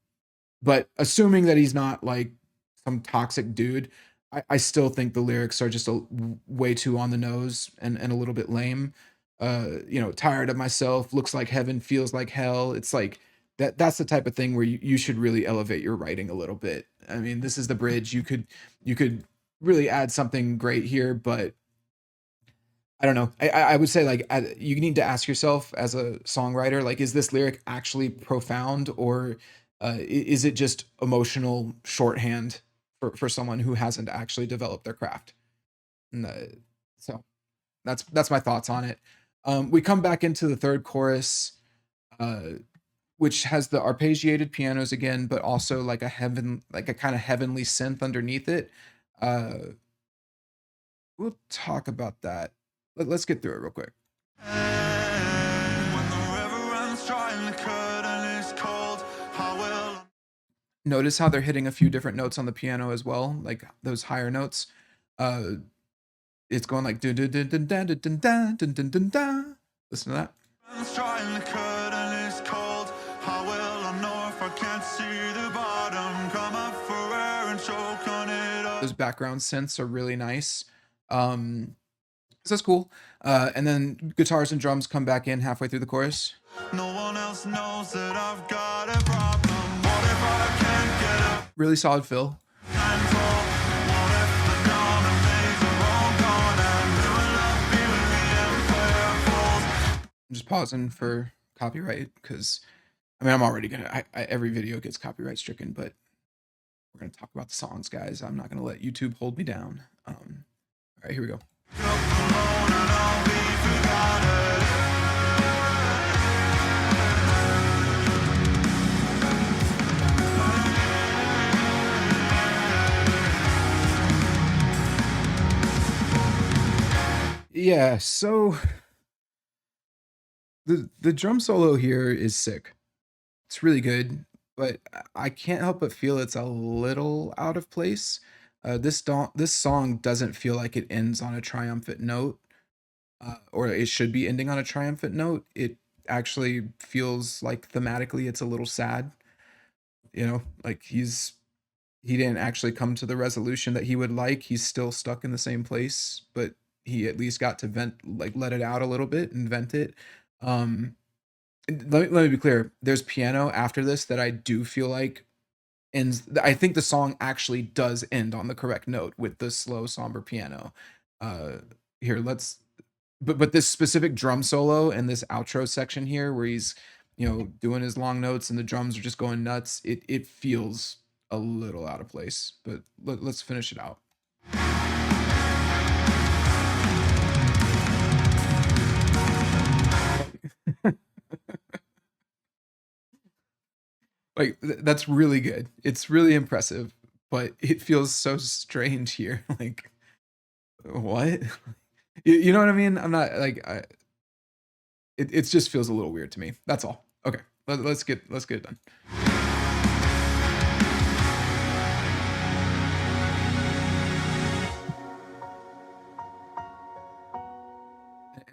but assuming that he's not like some toxic dude, I still think the lyrics are just way too on the nose and a little bit lame. Tired of myself, looks like heaven, feels like hell. It's like that's the type of thing where you should really elevate your writing a little bit. I mean, this is the bridge. You could really add something great here, but I don't know. I would say like you need to ask yourself as a songwriter, like, is this lyric actually profound, or is it just emotional shorthand for someone who hasn't actually developed their craft? And, so that's my thoughts on it. We come back into the third chorus, uh, which has the arpeggiated pianos again, but also like like a kind of heavenly synth underneath it. Uh, we'll talk about that. Let's get through it real quick. When the river runs dry and the curtain is cold, how will Notice how they're hitting a few different notes on the piano as well, like those higher notes. Uh, it's going like dun dun dun dun dun dun dun dun dun dun dun. Listen to that. runs dry and the curtain is cold, how will I know if I can't see the bottom? Come up for air and choke on it all. Those background synths are really nice. So that's cool. And then guitars and drums come back in halfway through the chorus. No one else knows that I've got a problem. What if I can't get up Really solid fill. and fall? What if the dawn and days are all gone and who will I be when the empire falls? I'm just pausing for copyright because I mean I'm already gonna. Every video gets copyright stricken, but we're gonna talk about the songs, guys. I'm not gonna let YouTube hold me down. All right, here we go. Alone and I'll be forgotten. Yeah, so the drum solo here is sick. It's really good, but I can't help but feel it's a little out of place. This song doesn't feel like it ends on a triumphant note, or it should be ending on a triumphant note. It actually feels like thematically it's a little sad. Like he didn't actually come to the resolution that he would like. He's still stuck in the same place, but he at least got to vent, like let it out a little bit and vent it. Um, let me be clear. There's piano after this that I do feel like ends. I think the song actually does end on the correct note with the slow, somber piano. Uh, here, let's. But this specific drum solo and this outro section here, where he's doing his long notes and the drums are just going nuts. It feels a little out of place. But let's finish it out. Like that's really good. It's really impressive, but it feels so strange here. Like what? You know what I mean? I'm not like it just feels a little weird to me. That's all. Okay. Let's get it done.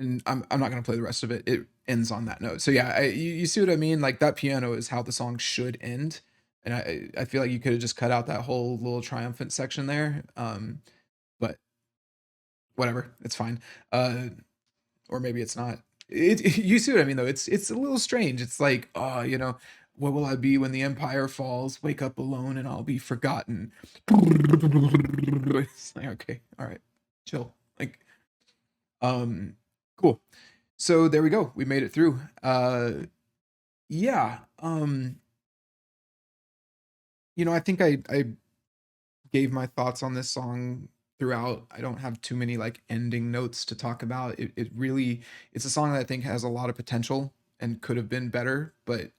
and I'm not gonna play the rest of it. It ends on that note. So yeah, you see what I mean? Like that piano is how the song should end, and I feel like you could have just cut out that whole little triumphant section there. But whatever, it's fine. Or maybe it's not. You see what I mean though? It's a little strange. It's like, oh, what will I be when the empire falls? Wake up alone and I'll be forgotten. It's like, okay, all right, chill. Like, um, cool. So there we go. We made it through. Yeah. I think I gave my thoughts on this song throughout. I don't have too many like ending notes to talk about. It really it's a song that I think has a lot of potential and could have been better, but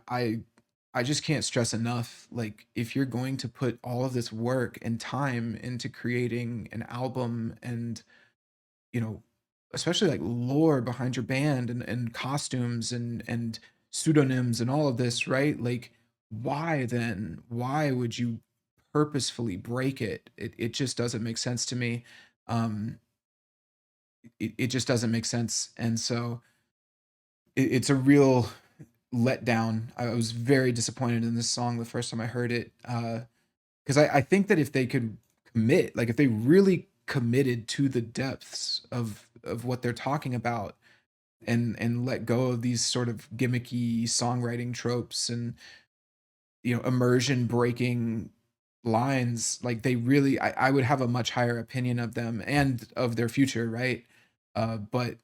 I I just can't stress enough, like, if you're going to put all of this work and time into creating an album and, you know, especially like lore behind your band and costumes and pseudonyms and all of this, right? Like, why then? Why would you purposefully break it? It just doesn't make sense to me. Um, it just doesn't make sense. And so it's a real letdown. I was very disappointed in this song the first time I heard it. Because I think that if they could commit, like if they really committed to the depths of what they're talking about and let go of these sort of gimmicky songwriting tropes and immersion breaking lines, like they really I would have a much higher opinion of them and of their future, right? But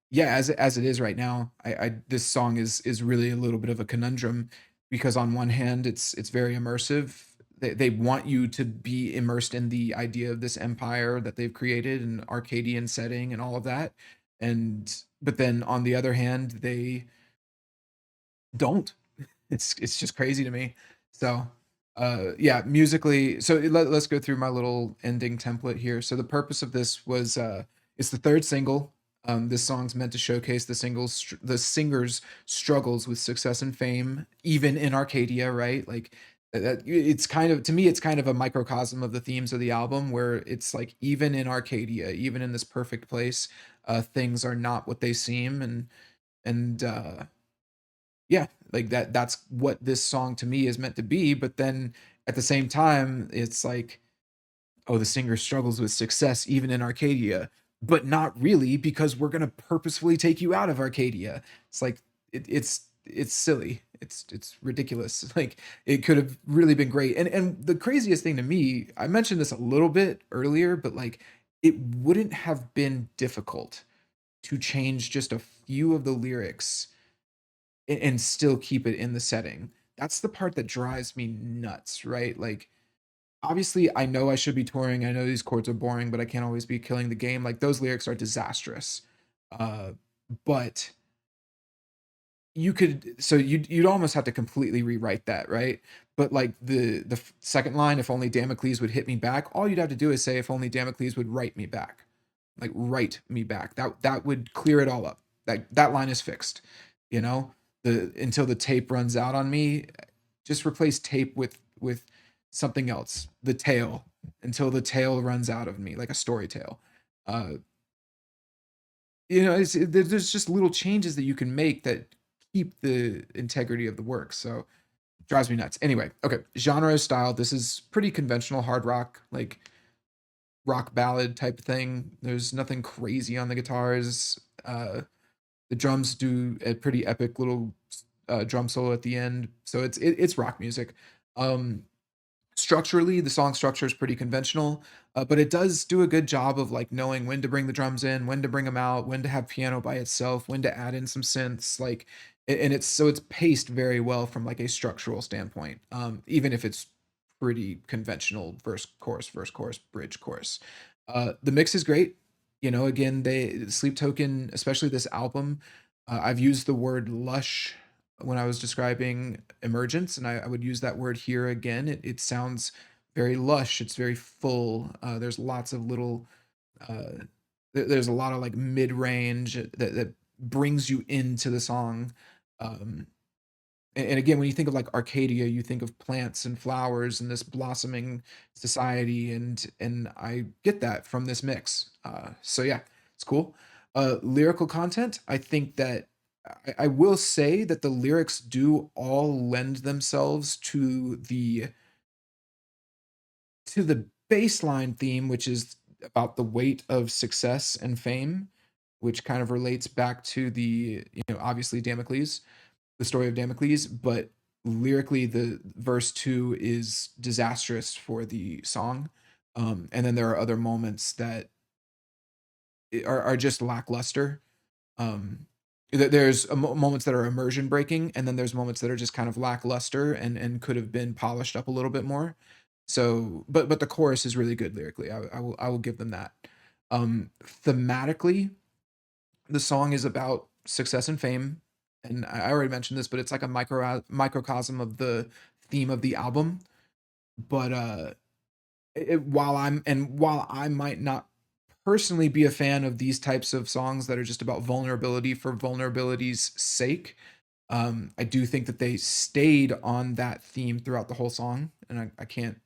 yeah, as it is right now, I this song is really a little bit of a conundrum because on one hand, it's very immersive. They want you to be immersed in the idea of this empire that they've created, an Arcadian setting and all of that. And but then on the other hand, they don't. It's just crazy to me. So, yeah, musically, so let's go through my little ending template here. So the purpose of this was, it's the third single. This song's meant to showcase the singer's struggles with success and fame, even in Arcadia, right? Like it's kind of to me, it's kind of a microcosm of the themes of the album, where it's like even in Arcadia, even in this perfect place, things are not what they seem, and yeah, like that's what this song to me is meant to be, but then at the same time it's like, oh, the singer struggles with success even in Arcadia, but not really, because we're going to purposefully take you out of Arcadia. It's like it's silly. It's ridiculous. Like it could have really been great. And the craziest thing to me, I mentioned this a little bit earlier, but like it wouldn't have been difficult to change just a few of the lyrics and still keep it in the setting. That's the part that drives me nuts, right? Like, obviously, I know I should be touring. I know these chords are boring, but I can't always be killing the game. Like, those lyrics are disastrous. Uh, but you'd almost have to completely rewrite that, right? But like the second line, if only Damocles would hit me back, all you'd have to do is say, if only Damocles would write me back, like write me back. That would clear it all up. That line is fixed. You know, the until the tape runs out on me, just replace tape with something else. The tail, until the tail runs out of me, like a story tale. Uh, there's just little changes that you can make that keep the integrity of the work. So drives me nuts. Anyway, okay, genre style. This is pretty conventional hard rock, like rock ballad type of thing. There's nothing crazy on the guitars. The drums do a pretty epic little drum solo at the end, so it's rock music. Um, Structurally, the song structure is pretty conventional, but it does do a good job of like knowing when to bring the drums in, when to bring them out, when to have piano by itself, when to add in some synths, like, and it's paced very well from like a structural standpoint, even if it's pretty conventional verse chorus, bridge chorus. The mix is great. Again, Sleep Token, especially this album, I've used the word lush when I was describing emergence, and I would use that word here again. It sounds very lush. It's very full. There's lots of little. Uh, there's a lot of like mid range that brings you into the song. Um, and again, when you think of like Arcadia, you think of plants and flowers and this blossoming society, and I get that from this mix. So yeah, It's cool. Lyrical content, I think that I will say that the lyrics do all lend themselves to the baseline theme, which is about the weight of success and fame, which kind of relates back to obviously Damocles, the story of Damocles, but lyrically, the verse two is disastrous for the song. And then there are other moments that are just lackluster. Um, there's moments that are immersion breaking, and then there's moments that are just kind of lackluster and could have been polished up a little bit more. So, but the chorus is really good lyrically. I will give them that. Thematically, the song is about success and fame, and I already mentioned this, but it's like a microcosm of the theme of the album. But while I might not personally be a fan of these types of songs that are just about vulnerability for vulnerability's sake, I do think that they stayed on that theme throughout the whole song, and I can't,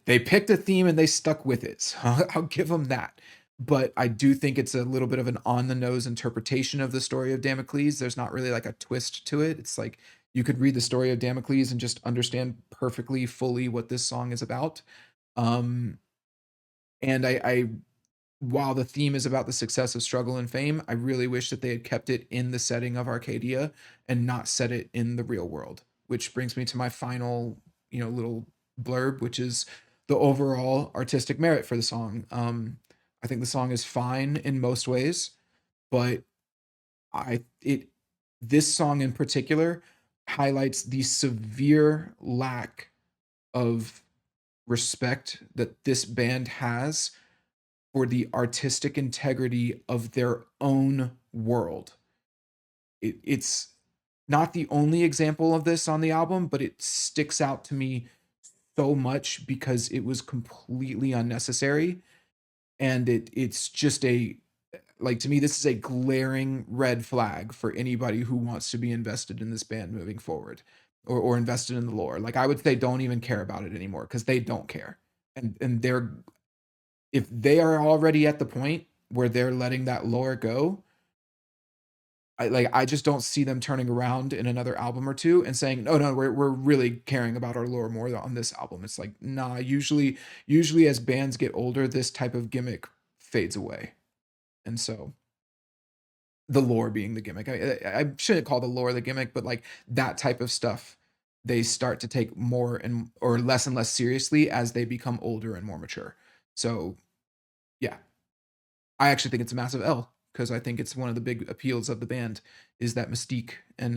they picked a theme and they stuck with it. So I'll give them that. But I do think it's a little bit of an on the nose interpretation of the story of Damocles. There's not really like a twist to it. It's like you could read the story of Damocles and just understand perfectly fully what this song is about. Um, and I while the theme is about the success of struggle and fame, I really wish that they had kept it in the setting of Arcadia and not set it in the real world. Which brings me to my final, little blurb, which is the overall artistic merit for the song. I think the song is fine in most ways, but I it this song in particular highlights the severe lack of respect that this band has for the artistic integrity of their own world. It's not the only example of this on the album, but it sticks out to me so much because it was completely unnecessary, and it's just a like to me this is a glaring red flag for anybody who wants to be invested in this band moving forward, or invested in the lore. Like I would say don't even care about it anymore because they don't care. And they're if they are already at the point where they're letting that lore go, I just don't see them turning around in another album or two and saying, "No, no, we're really caring about our lore more on this album." It's like, nah, usually as bands get older, this type of gimmick fades away. And so the lore being the gimmick. I shouldn't call the lore the gimmick, but like that type of stuff, they start to take more or less and less seriously as they become older and more mature. So yeah, I actually think it's a massive L because I think it's one of the big appeals of the band is that mystique and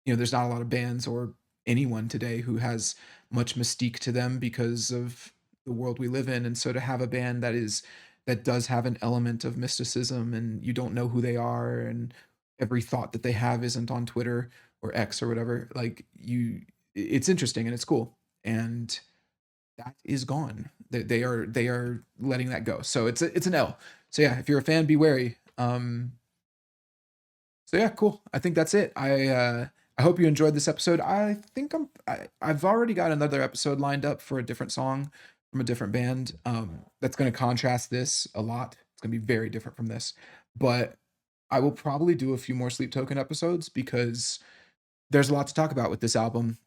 there's not a lot of bands or anyone today who has much mystique to them because of the world we live in. And so to have a band that does have an element of mysticism and you don't know who they are and every thought that they have isn't on Twitter or X or whatever, like it's interesting and it's cool. And that is gone. They are letting that go. So it's an L. So yeah, if you're a fan, be wary. So yeah, cool. I think that's it. I hope you enjoyed this episode. I think I've already got another episode lined up for a different song from a different band. That's going to contrast this a lot. It's going to be very different from this, but I will probably do a few more Sleep Token episodes because there's a lot to talk about with this album.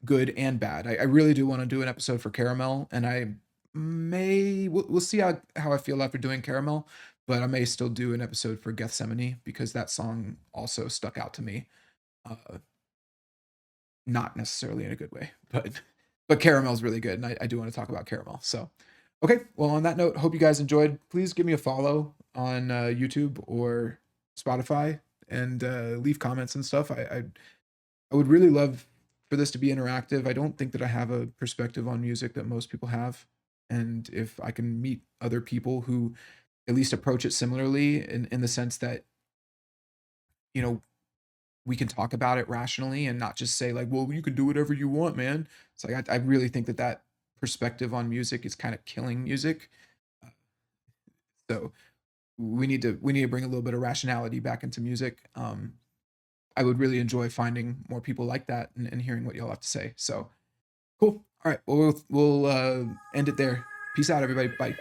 Good and bad. I really do want to do an episode for Caramel, and we'll see how I feel after doing Caramel, but I may still do an episode for Gethsemane because that song also stuck out to me. Uh, Not necessarily in a good way, but Caramel's really good, and I do want to talk about Caramel. So, okay. Well, on that note, hope you guys enjoyed. Please give me a follow on YouTube or Spotify, and leave comments and stuff. I would really love for this to be interactive. I don't think that I have a perspective on music that most people have, and if I can meet other people who at least approach it similarly in the sense that you know we can talk about it rationally and not just say like, well, you can do whatever you want, man. It's like I really think that perspective on music is kind of killing music. Uh, So we need to bring a little bit of rationality back into music. I would really enjoy finding more people like that and hearing what y'all have to say. So cool. All right. Well, we'll end it there. Peace out, everybody. Bye.